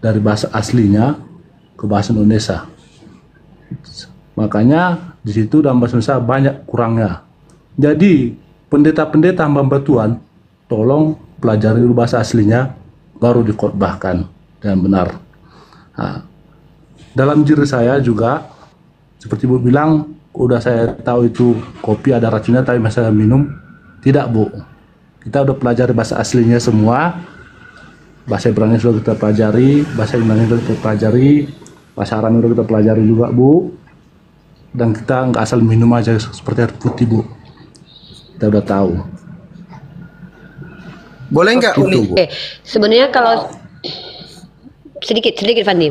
dari bahasa aslinya ke bahasa Indonesia, Makanya di situ dalam bahasa Indonesia banyak kurangnya. Jadi pendeta-pendeta hamba Tuhan, tolong pelajari dulu bahasa aslinya, baru dikhotbahkan dengan benar. Nah, dalam diri saya juga, seperti Bu bilang, udah saya tahu itu kopi ada racunnya tapi masih saya minum. Tidak Bu, kita udah pelajari bahasa aslinya semua. Bahasa Ibrani sudah kita pelajari, bahasa Yunani sudah kita pelajari, bahasa Arab sudah kita pelajari juga Bu. Dan kita nggak asal minum aja seperti air putih Bu. Kita udah tahu. Boleh nggak Gitu, Uni? Bu. Sebenarnya kalau sedikit Fandi.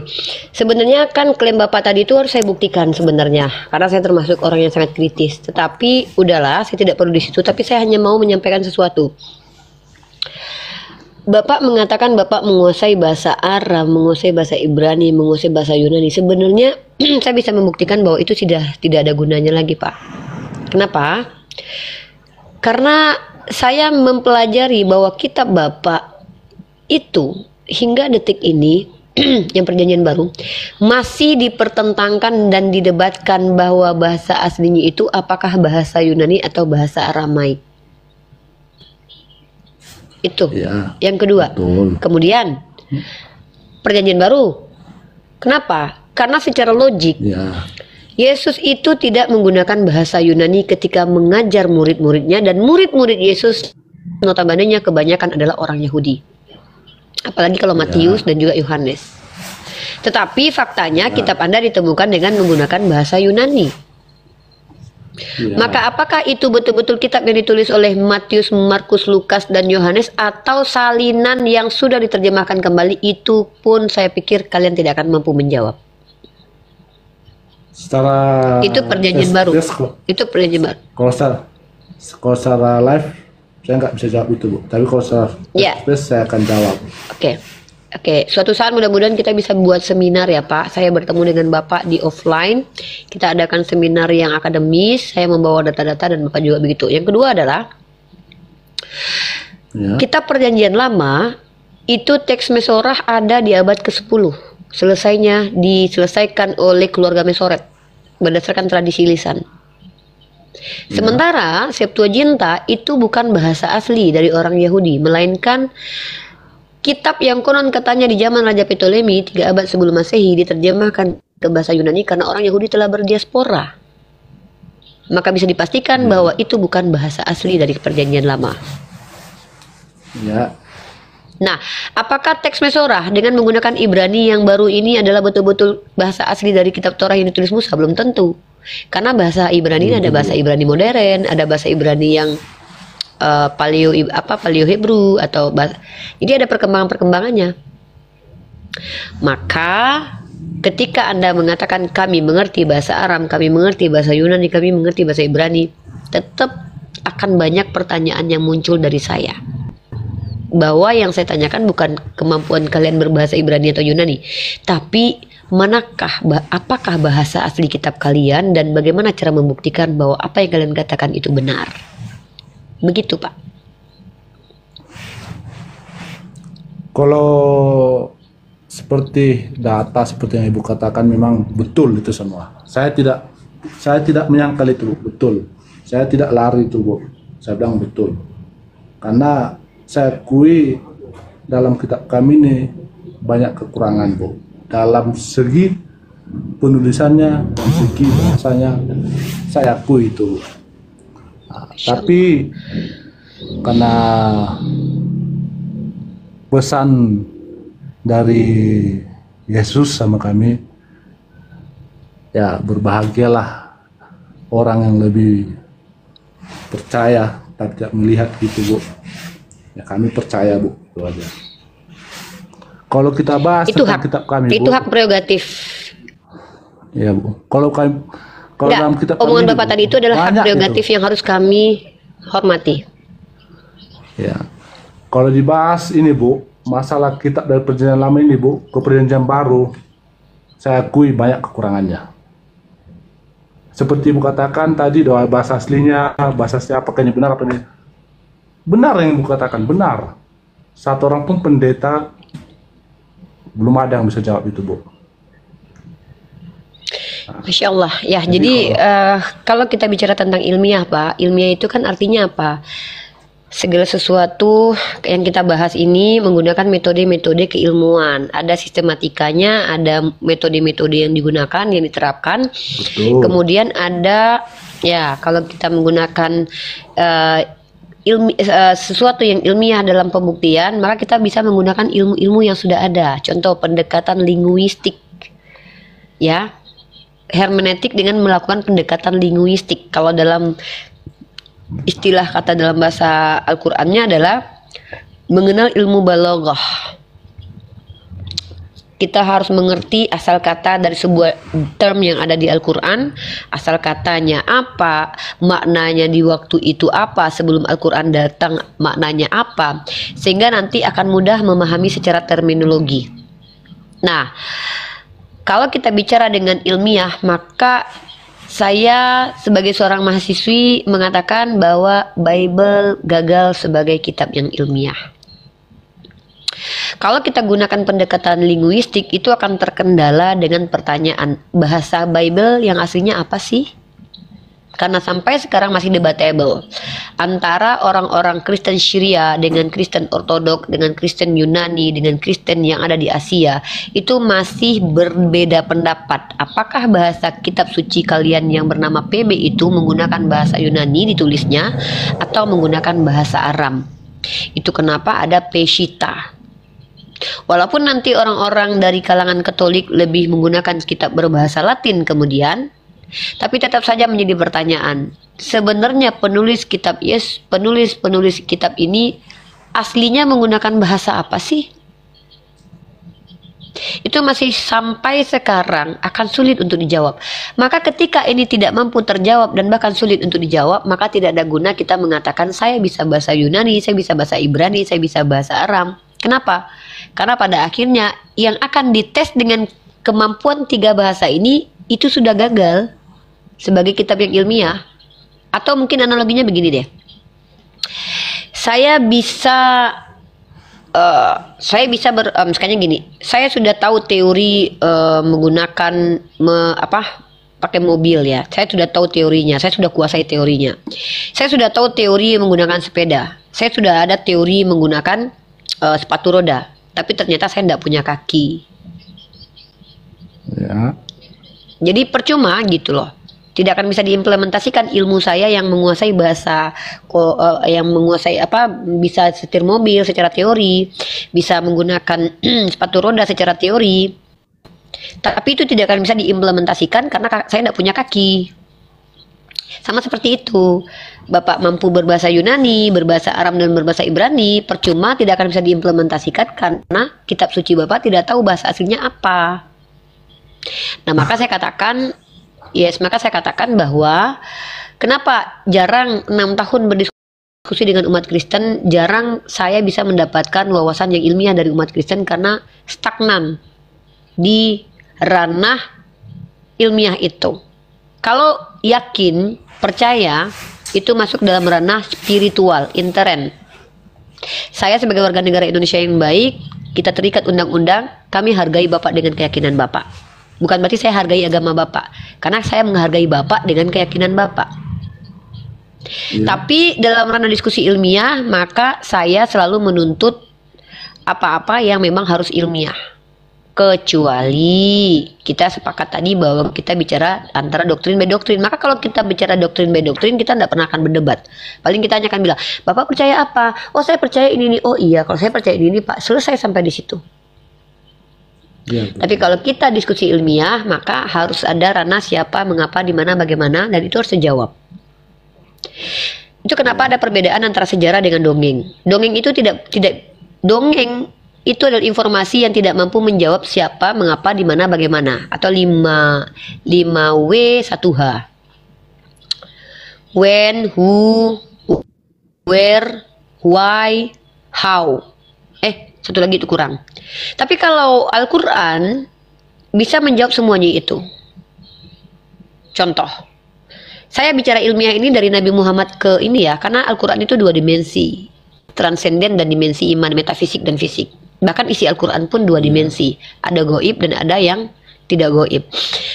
Sebenarnya kan klaim Bapak tadi itu harus saya buktikan sebenarnya, karena saya termasuk orang yang sangat kritis. Tetapi udahlah, saya tidak perlu di situ. Tapi saya hanya mau menyampaikan sesuatu. Bapak mengatakan Bapak menguasai bahasa Arab, menguasai bahasa Ibrani, menguasai bahasa Yunani. Sebenarnya saya bisa membuktikan bahwa itu tidak ada gunanya lagi, Pak. Kenapa? Karena saya mempelajari bahwa kitab Bapak itu hingga detik ini yang perjanjian baru masih dipertentangkan dan didebatkan bahwa bahasa aslinya itu apakah bahasa Yunani atau bahasa Aramaik. Itu Ya, yang kedua. betul. Kemudian perjanjian baru, kenapa? Karena secara logik Ya, Yesus itu tidak menggunakan bahasa Yunani ketika mengajar murid-muridnya, dan murid-murid Yesus notabene-nya kebanyakan adalah orang Yahudi. Apalagi kalau Matius dan juga Yohanes. Tetapi faktanya kitab Anda ditemukan dengan menggunakan bahasa Yunani. ya. Maka apakah itu betul-betul kitab yang ditulis oleh Matius, Markus, Lukas, dan Yohanes, atau salinan yang sudah diterjemahkan kembali? Itu pun saya pikir kalian tidak akan mampu menjawab. Secara Itu perjanjian baru. Itu perjanjian baru. Kalau secara live saya nggak bisa jawab itu Bu. Tapi kalau secara Ya. face saya akan jawab. Oke, suatu saat mudah-mudahan kita bisa buat seminar ya Pak. Saya bertemu dengan Bapak di offline. Kita adakan seminar yang akademis. Saya membawa data-data dan Bapak juga begitu. Yang kedua adalah Ya. kitab perjanjian lama itu teks Mesorah ada di abad ke-10. Diselesaikan oleh keluarga Mesoret berdasarkan tradisi lisan. Sementara Septuaginta itu bukan bahasa asli dari orang Yahudi, melainkan kitab yang konon katanya di zaman Raja Ptolemy 3 abad sebelum Masehi diterjemahkan ke bahasa Yunani karena orang Yahudi telah berdiaspora. Maka bisa dipastikan bahwa itu bukan bahasa asli dari perjanjian lama. Ya. Nah, apakah teks Mesorah dengan menggunakan Ibrani yang baru ini adalah betul-betul bahasa asli dari kitab Torah yang ditulis Musa? Belum tentu. Karena bahasa Ibrani ini ada bahasa Ibrani modern, ada bahasa Ibrani yang paleo Hebrew atau jadi ada perkembangannya. Maka ketika Anda mengatakan kami mengerti bahasa Aram, kami mengerti bahasa Yunani, kami mengerti bahasa Ibrani, tetap akan banyak pertanyaan yang muncul dari saya. Bahwa yang saya tanyakan bukan kemampuan kalian berbahasa Ibrani atau Yunani, tapi apakah bahasa asli kitab kalian, dan bagaimana cara membuktikan bahwa apa yang kalian katakan itu benar. Begitu Pak. Kalau seperti data seperti yang Ibu katakan memang betul itu semua. Saya tidak menyangkal itu betul. Saya tidak lari itu Bu. Saya bilang betul. Karena saya akui dalam kitab kami ini banyak kekurangan Bu. Dalam segi penulisannya, dalam segi bahasanya, saya akui itu. Nah, tapi karena pesan dari Yesus sama kami, ya berbahagialah orang yang lebih percaya tapi tidak melihat gitu Bu. Ya kami percaya Bu, itu aja. Kalau kita bahas Itu tentang hak, kitab kami itu Bu, hak prerogatif. ya Bu. Kalau Enggak, dalam kitab omongan kami, Bapak Bu, tadi itu adalah hak banyak prerogatif gitu. yang harus kami hormati. Ya. Kalau dibahas ini Bu, masalah kitab dari perjanjian lama ini Bu ke perjanjian baru, saya akui banyak kekurangannya. Seperti Ibu katakan tadi, doa bahasa aslinya apakah ini benar apa ini? Benar yang Ibu katakan, benar. Satu orang pun pendeta belum ada yang bisa jawab itu Bu. Masya Allah. Ya, jadi kalau kita bicara tentang ilmiah, Pak, ilmiah itu kan artinya apa? Segala sesuatu yang kita bahas ini menggunakan metode-metode keilmuan. Ada sistematikanya, ada metode-metode yang digunakan, yang diterapkan. Betul. Kemudian ada, ya, kalau kita menggunakan sesuatu yang ilmiah dalam pembuktian, maka kita bisa menggunakan ilmu-ilmu yang sudah ada. Contoh pendekatan linguistik, ya, hermeneutik dengan melakukan pendekatan linguistik. Kalau dalam istilah kata dalam bahasa Al-Qur'annya adalah mengenal ilmu balaghah. Kita harus mengerti asal kata dari sebuah term yang ada di Al-Qur'an, asal katanya apa, maknanya di waktu itu apa, sebelum Al-Qur'an datang maknanya apa, sehingga nanti akan mudah memahami secara terminologi. Nah, kalau kita bicara dengan ilmiah, maka saya sebagai seorang mahasiswi mengatakan bahwa Bible gagal sebagai kitab yang ilmiah. Kalau kita gunakan pendekatan linguistik, itu akan terkendala dengan pertanyaan, bahasa Bible yang aslinya apa sih? Karena sampai sekarang masih debatable antara orang-orang Kristen Syria dengan Kristen Ortodok, dengan Kristen Yunani, dengan Kristen yang ada di Asia. Itu masih berbeda pendapat. Apakah bahasa kitab suci kalian yang bernama PB itu menggunakan bahasa Yunani ditulisnya atau menggunakan bahasa Aram? Itu kenapa ada Peshitta. Walaupun nanti orang-orang dari kalangan Katolik lebih menggunakan kitab berbahasa Latin kemudian, tapi tetap saja menjadi pertanyaan. Sebenarnya penulis kitab penulis kitab ini aslinya menggunakan bahasa apa sih? Itu masih sampai sekarang akan sulit untuk dijawab. Maka ketika ini tidak mampu terjawab dan bahkan sulit untuk dijawab, maka tidak ada guna kita mengatakan saya bisa bahasa Yunani, saya bisa bahasa Ibrani, saya bisa bahasa Aram. Kenapa? Karena pada akhirnya yang akan dites dengan kemampuan 3 bahasa ini itu sudah gagal sebagai kitab yang ilmiah. Atau mungkin analoginya begini deh, saya bisa misalnya gini, saya sudah tahu teori menggunakan pakai mobil ya, saya sudah tahu teorinya, saya sudah kuasai teorinya. Saya sudah tahu teori menggunakan sepeda, saya sudah ada teori menggunakan sepatu roda, tapi ternyata saya tidak punya kaki. Ya. Jadi percuma gitu loh. Tidak akan bisa diimplementasikan ilmu saya yang menguasai bahasa, bisa setir mobil secara teori, bisa menggunakan sepatu roda secara teori. Tapi itu tidak akan bisa diimplementasikan karena saya tidak punya kaki. Sama seperti itu, Bapak mampu berbahasa Yunani, berbahasa Aram dan berbahasa Ibrani, percuma, tidak akan bisa diimplementasikan karena kitab suci Bapak tidak tahu bahasa aslinya apa. Nah, maka saya katakan bahwa kenapa jarang 6 tahun berdiskusi dengan umat Kristen, jarang saya bisa mendapatkan wawasan yang ilmiah dari umat Kristen karena stagnan di ranah ilmiah itu. Kalau yakin, percaya, itu masuk dalam ranah spiritual, intern. Saya sebagai warga negara Indonesia yang baik, kita terikat undang-undang, kami hargai Bapak dengan keyakinan Bapak. Bukan berarti saya hargai agama Bapak, karena saya menghargai Bapak dengan keyakinan Bapak. Ya. Tapi dalam ranah diskusi ilmiah, maka saya selalu menuntut apa-apa yang memang harus ilmiah. Kecuali kita sepakat tadi bahwa kita bicara antara doktrin by doktrin. Maka kalau kita bicara doktrin by doktrin, kita tidak pernah akan berdebat. Paling kita hanya akan bilang, Bapak percaya apa? Oh, saya percaya ini. Oh iya, kalau saya percaya ini Pak. Selesai sampai di situ. Ya, tapi kalau kita diskusi ilmiah, maka harus ada ranah siapa, mengapa, di mana, bagaimana, dan itu harus dijawab. Itu kenapa ada perbedaan antara sejarah dengan dongeng. Dongeng itu dongeng itu adalah informasi yang tidak mampu menjawab siapa, mengapa, di mana, bagaimana, atau 5W 1H. When, who, where, why, how. Satu lagi itu kurang. Tapi kalau Al-Quran bisa menjawab semuanya itu. Contoh, saya bicara ilmiah ini dari Nabi Muhammad ke ini ya, karena Al-Quran itu 2 dimensi, transenden dan dimensi iman, metafisik dan fisik. Bahkan isi Al-Quran pun 2 dimensi, ada goib dan ada yang tidak goib.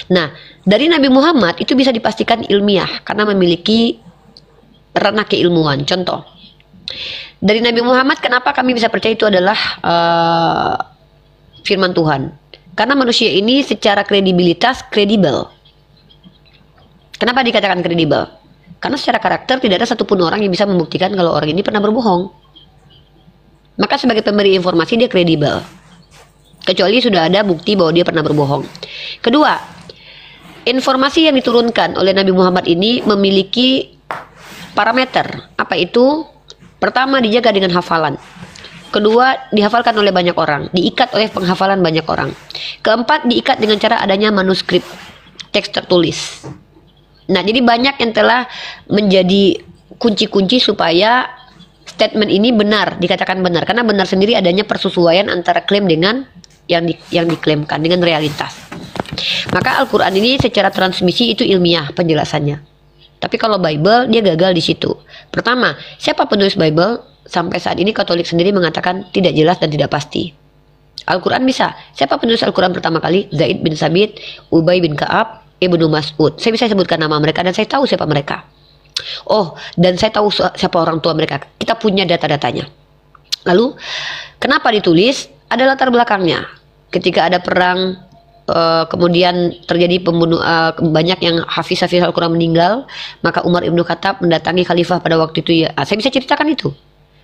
Nah, dari Nabi Muhammad itu bisa dipastikan ilmiah karena memiliki ranah keilmuan. Contoh, dari Nabi Muhammad kenapa kami bisa percaya itu adalah firman Tuhan? Karena manusia ini secara kredibilitas kredibel. Kenapa dikatakan kredibel? Karena secara karakter tidak ada satupun orang yang bisa membuktikan kalau orang ini pernah berbohong. Maka sebagai pemberi informasi dia kredibel. Kecuali sudah ada bukti bahwa dia pernah berbohong. Kedua, informasi yang diturunkan oleh Nabi Muhammad ini memiliki parameter. Apa itu? Pertama, dijaga dengan hafalan. Kedua, dihafalkan oleh banyak orang, diikat oleh penghafalan banyak orang. Keempat, diikat dengan cara adanya manuskrip, teks tertulis. Nah, jadi banyak yang telah menjadi kunci-kunci supaya statement ini benar, dikatakan benar. Karena benar sendiri adanya persesuaian antara klaim dengan yang diklaimkan dengan realitas. Maka Al-Quran ini secara transmisi itu ilmiah penjelasannya. Tapi kalau Bible dia gagal di situ. Pertama, siapa penulis Bible? Sampai saat ini Katolik sendiri mengatakan tidak jelas dan tidak pasti. Al-Quran bisa. Siapa penulis Al-Quran pertama kali? Zaid bin Sabit, Ubay bin Ka'ab, Ibnu Mas'ud. Saya bisa sebutkan nama mereka dan saya tahu siapa mereka. Oh, dan saya tahu siapa orang tua mereka. Kita punya data-datanya. Lalu, kenapa ditulis? Ada latar belakangnya. Ketika ada perang, kemudian terjadi banyak yang hafiz-hafiz Al-Quran meninggal, maka Umar Ibnu Khattab mendatangi khalifah pada waktu itu. Ya, saya bisa ceritakan itu.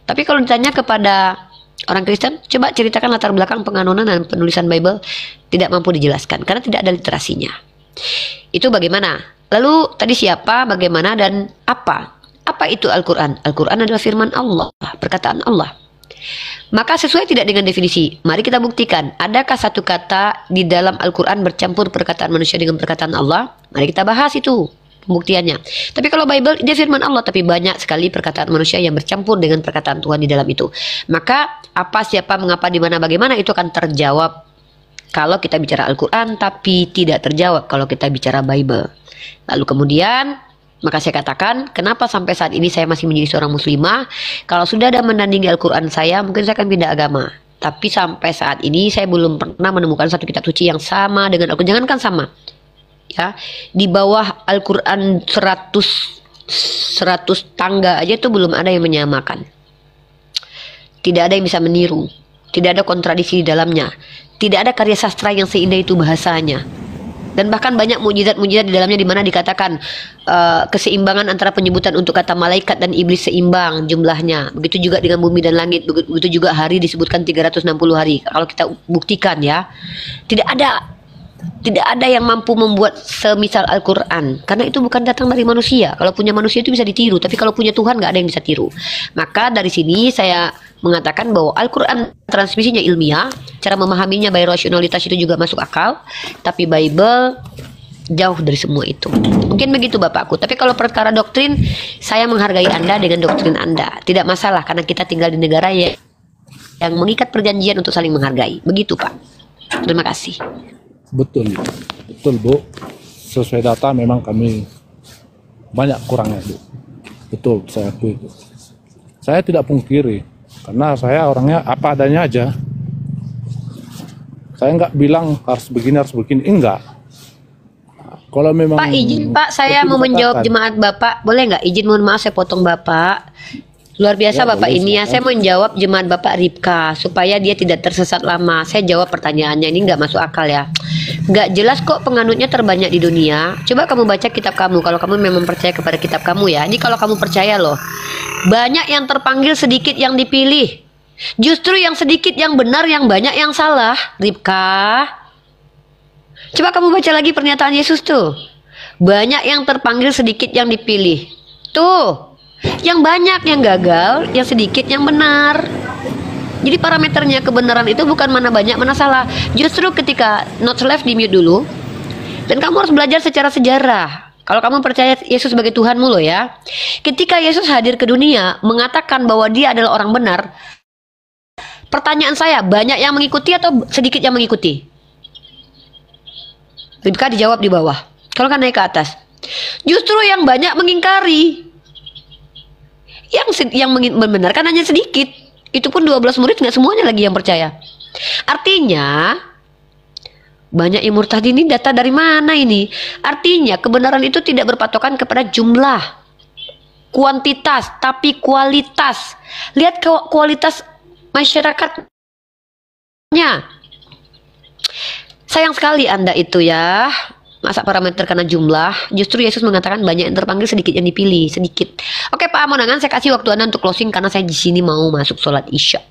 Tapi kalau ditanya kepada orang Kristen, coba ceritakan latar belakang penganunan dan penulisan Bible, tidak mampu dijelaskan karena tidak ada literasinya. Itu bagaimana? Lalu tadi siapa, bagaimana, dan apa? Apa itu Al-Quran? Al-Quran adalah firman Allah, perkataan Allah. Maka sesuai tidak dengan definisi? Mari kita buktikan. Adakah satu kata di dalam Al-Quran bercampur perkataan manusia dengan perkataan Allah? Mari kita bahas itu pembuktiannya. Tapi kalau Bible dia firman Allah, tapi banyak sekali perkataan manusia yang bercampur dengan perkataan Tuhan di dalam itu. Maka apa, siapa, mengapa, di mana, bagaimana itu akan terjawab kalau kita bicara Al-Quran, tapi tidak terjawab kalau kita bicara Bible. Lalu kemudian, maka saya katakan, kenapa sampai saat ini saya masih menjadi seorang muslimah? Kalau sudah ada menandingi Al-Quran saya, mungkin saya akan pindah agama. Tapi sampai saat ini saya belum pernah menemukan satu kitab suci yang sama dengan Al-Quran. Jangankan sama, ya, di bawah Al-Quran 100 tangga aja itu belum ada yang menyamakan. Tidak ada yang bisa meniru. Tidak ada kontradiksi di dalamnya. Tidak ada karya sastra yang seindah itu bahasanya. Dan bahkan banyak mukjizat-mukjizat di dalamnya di mana dikatakan keseimbangan antara penyebutan untuk kata malaikat dan iblis seimbang jumlahnya. Begitu juga dengan bumi dan langit, begitu juga hari disebutkan 360 hari. Kalau kita buktikan ya, tidak ada yang mampu membuat semisal Al-Quran. Karena itu bukan datang dari manusia. Kalau punya manusia itu bisa ditiru, tapi kalau punya Tuhan nggak ada yang bisa tiru. Maka dari sini saya mengatakan bahwa Al-Quran transmisinya ilmiah, cara memahaminya by rasionalitas itu juga masuk akal, tapi Bible jauh dari semua itu. Mungkin begitu Bapakku. Tapi kalau perkara doktrin, saya menghargai Anda dengan doktrin Anda. Tidak masalah karena kita tinggal di negara yang mengikat perjanjian untuk saling menghargai. Begitu Pak. Terima kasih. Betul Bu. Sesuai data memang kami banyak kurangnya Bu. Betul, saya akui itu. Saya tidak pungkiri, karena saya orangnya apa adanya aja. Saya nggak bilang harus begini, enggak. Kalau memang Pak izin Pak, saya mau menjawab jemaat Bapak. Boleh nggak? Izin, mohon maaf saya potong Bapak. Luar biasa Ya, Bapak boleh, ini ya. silakan. Saya mau menjawab jemaat Bapak Ripka supaya dia tidak tersesat lama. Saya jawab pertanyaannya, ini nggak masuk akal ya. Nggak jelas kok penganutnya terbanyak di dunia. Coba kamu baca kitab kamu kalau kamu memang percaya kepada kitab kamu ya. Ini kalau kamu percaya loh. Banyak yang terpanggil, sedikit yang dipilih. Justru yang sedikit yang benar, yang banyak yang salah. Ripka, coba kamu baca lagi pernyataan Yesus tuh. Banyak yang terpanggil, sedikit yang dipilih. Tuh, yang banyak yang gagal, yang sedikit yang benar. Jadi parameternya kebenaran itu bukan mana banyak mana salah. Justru ketika not left di mute dulu. Dan kamu harus belajar secara sejarah. Kalau kamu percaya Yesus sebagai Tuhanmu loh ya. Ketika Yesus hadir ke dunia mengatakan bahwa dia adalah orang benar. Pertanyaan saya, banyak yang mengikuti atau sedikit yang mengikuti? Ribka dijawab di bawah. Kalau kan naik ke atas. Justru yang banyak mengingkari. Yang membenarkan hanya sedikit. Itu pun 12 murid nggak semuanya lagi yang percaya. Artinya Banyak yang murtad ini data dari mana ini? Artinya kebenaran itu tidak berpatokan kepada jumlah, kuantitas, tapi kualitas. Lihat kualitas masyarakatnya. Sayang sekali Anda itu ya. Masa parameter karena jumlah? Justru Yesus mengatakan banyak yang terpanggil, sedikit yang dipilih, sedikit. Oke Pak Monangan, saya kasih waktu Anda untuk closing karena saya di sini mau masuk sholat Isya.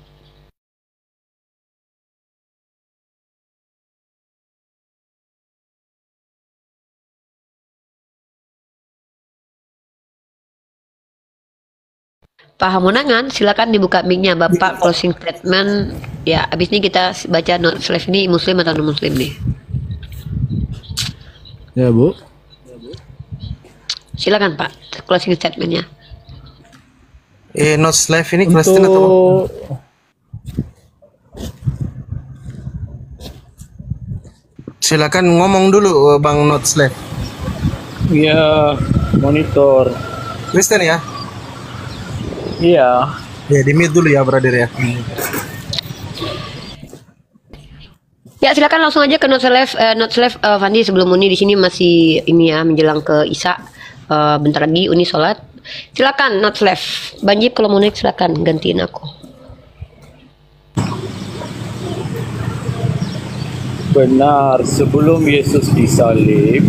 Pak Hamonangan, silakan dibuka mic-nya Bapak, closing statement. Ya, habis ini kita baca not slave ini muslim atau non muslim nih. Ya Bu. Silakan Pak, closing statementnya. Not slave ini Kristen atau Untuk silakan ngomong dulu Bang Not Slave. ya monitor. Kristen ya? Iya. Ya di mute dulu ya brother ya. Ya silakan langsung aja ke not slave Fandi, sebelum Uni di sini masih ini ya menjelang ke Isya. Bentar lagi Uni sholat. Silakan not slave. Banjip kalau mau naik silakan gantiin aku. Benar, sebelum Yesus disalib,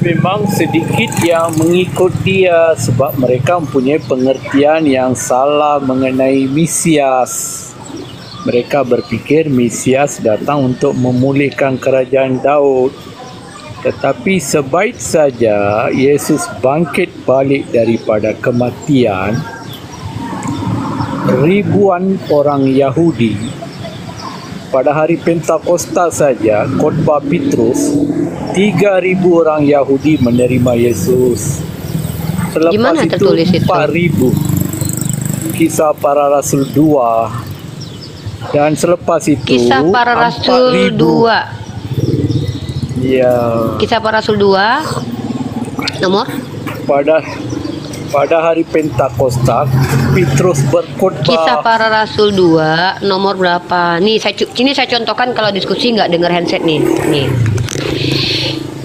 memang sedikit yang mengikut dia sebab mereka mempunyai pengertian yang salah mengenai Mesias. Mereka berfikir Mesias datang untuk memulihkan kerajaan Daud. Tetapi sebaik saja Yesus bangkit balik daripada kematian, ribuan orang Yahudi pada hari Pentakosta saja, khotbah Petrus, 3.000 orang Yahudi menerima Yesus. Di mana Selepas tertulis itu itu? 4.000. Kisah Para Rasul 2. Dan selepas itu Kisah Para Rasul 2. Ya, Kisah Para Rasul 2 nomor pada hari Pentakosta, Petrus berkhotbah. Kisah Para Rasul 2 nomor berapa? Nih sini saya contohkan kalau diskusi nggak dengar handset nih. Nih.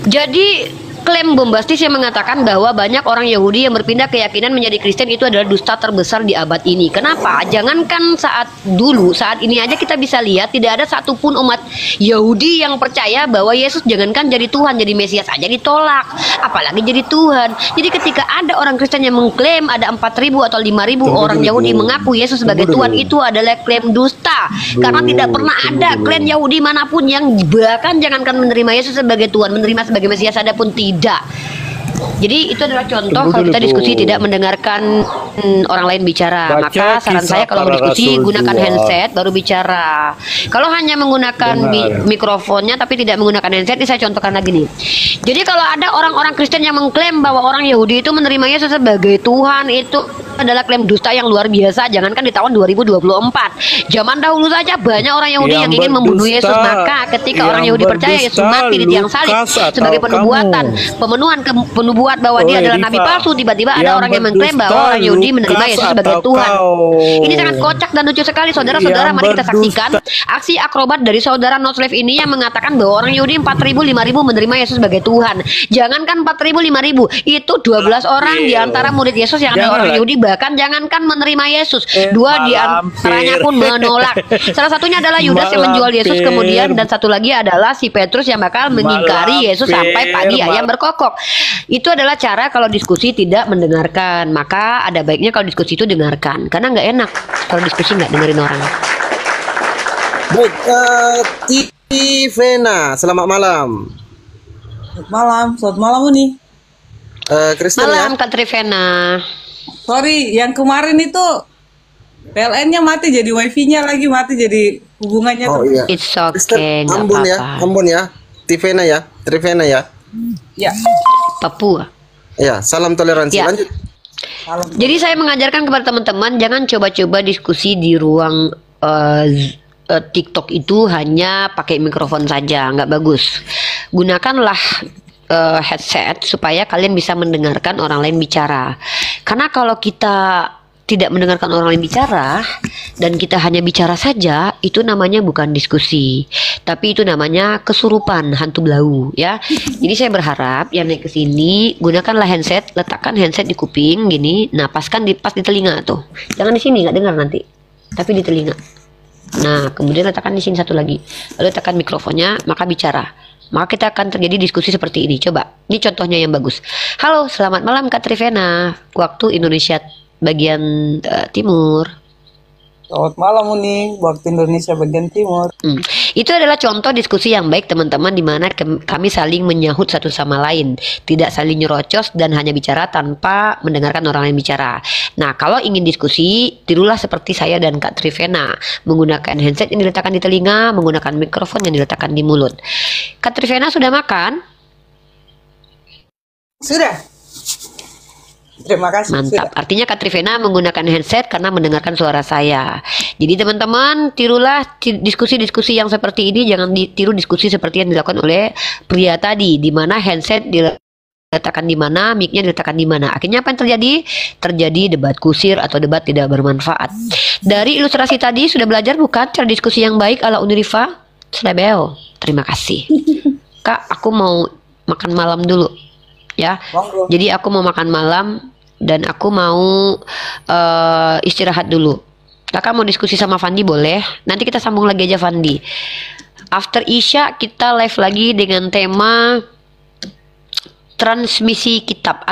Jadi klaim bombastis yang mengatakan bahwa banyak orang Yahudi yang berpindah keyakinan menjadi Kristen itu adalah dusta terbesar di abad ini. Kenapa? Jangankan saat dulu, saat ini aja kita bisa lihat tidak ada satupun umat Yahudi yang percaya bahwa Yesus jangankan jadi Tuhan, jadi Mesias aja ditolak, apalagi jadi Tuhan. Jadi ketika ada orang Kristen yang mengklaim ada 4.000 atau 5.000 orang Yahudi mengaku Yesus sebagai Tuhan, itu adalah klaim dusta. Karena tidak pernah ada klaim Yahudi manapun yang bahkan jangankan menerima Yesus sebagai Tuhan, menerima sebagai Mesias ada pun tidak. Jadi itu adalah contoh kalau kita diskusi tidak mendengarkan orang lain bicara. Maka saran saya kalau diskusi gunakan handset baru bicara. Kalau hanya menggunakan mikrofonnya tapi tidak menggunakan handset, ini saya contohkan lagi nih. Jadi kalau ada orang-orang Kristen yang mengklaim bahwa orang Yahudi itu menerima Yesus sebagai Tuhan, itu adalah klaim dusta yang luar biasa. Jangankan di tahun 2024, zaman dahulu saja banyak orang Yahudi yang ingin membunuh Yesus. Maka ketika orang Yahudi percaya Yesus mati di tiang salib sebagai pemenuhan penubuat bahwa dia adalah nabi palsu, tiba-tiba ada orang yang mengklaim bahwa orang Yahudi menerima Yesus sebagai Tuhan. Ini sangat kocak dan lucu sekali, saudara-saudara. Mari kita saksikan aksi akrobat dari saudara Not Slave ini yang mengatakan bahwa orang Yahudi 4.000 5.000 menerima Yesus sebagai Tuhan. Jangankan 4.000 5.000, itu 12 orang di antara murid Yesus yang ada orang Yahudi bahkan jangankan menerima Yesus. 2 di antaranya pun menolak. Salah satunya adalah Yudas yang menjual Yesus, kemudian dan satu lagi adalah si Petrus yang bakal mengingkari Yesus sampai pagi ayam berkokok. Itu adalah cara kalau diskusi tidak mendengarkan. Maka ada baiknya kalau diskusi itu dengarkan, karena nggak enak kalau diskusi nggak dengerin orang. Baik, Tivena, selamat malam. Selamat malam Uni. Kristen Malam ya? Kak Trivena. Sorry, yang kemarin itu PLN-nya mati, jadi wifi-nya lagi mati, jadi hubungannya Oh iya. It's Kristen, okay, nggak Ambon ya, apa-apa. Ambon ya. Tivena ya, Trivena ya. Ya. Papua. Ya, salam toleransi. Ya. Lanjut. Jadi saya mengajarkan kepada teman-teman jangan coba-coba diskusi di ruang TikTok itu hanya pakai mikrofon saja, nggak bagus. Gunakanlah headset supaya kalian bisa mendengarkan orang lain bicara. Karena kalau kita tidak mendengarkan orang lain bicara dan kita hanya bicara saja, itu namanya bukan diskusi, tapi itu namanya kesurupan hantu blau ya. Jadi saya berharap yang naik ke sini gunakanlah handset, letakkan handset di kuping gini, nah pas di telinga tuh, jangan di sini nggak dengar nanti, tapi di telinga. Nah kemudian letakkan di sini satu lagi, lalu tekan mikrofonnya, maka bicara. Maka kita akan terjadi diskusi seperti ini. Coba, ini contohnya yang bagus. Halo, selamat malam Kak Trivena, waktu Indonesia bagian timur. Selamat malam Uni, waktu Indonesia bagian timur. Itu adalah contoh diskusi yang baik teman-teman, di mana kami saling menyahut satu sama lain, tidak saling nyerocos dan hanya bicara tanpa mendengarkan orang lain bicara. Nah kalau ingin diskusi, tirulah seperti saya dan Kak Trivena, menggunakan handset yang diletakkan di telinga, menggunakan mikrofon yang diletakkan di mulut. Kak Trivena sudah makan? Sudah. Terima kasih. Mantap. Sudah. Artinya Kak Trivena menggunakan headset karena mendengarkan suara saya. Jadi teman-teman, tirulah diskusi-diskusi yang seperti ini. Jangan ditiru diskusi seperti yang dilakukan oleh pria tadi, di mana handset diletakkan di mana, mic-nya diletakkan di mana. Akhirnya apa yang terjadi? Terjadi debat kusir atau debat tidak bermanfaat. Dari ilustrasi tadi sudah belajar bukan cara diskusi yang baik ala Uniriva? Slebel. Terima kasih. Kak, aku mau makan malam dulu. Ya, jadi aku mau makan malam dan aku mau istirahat dulu. Kakak mau diskusi sama Fandi boleh? Nanti kita sambung lagi aja Fandi. After Isya kita live lagi dengan tema transmisi kitab.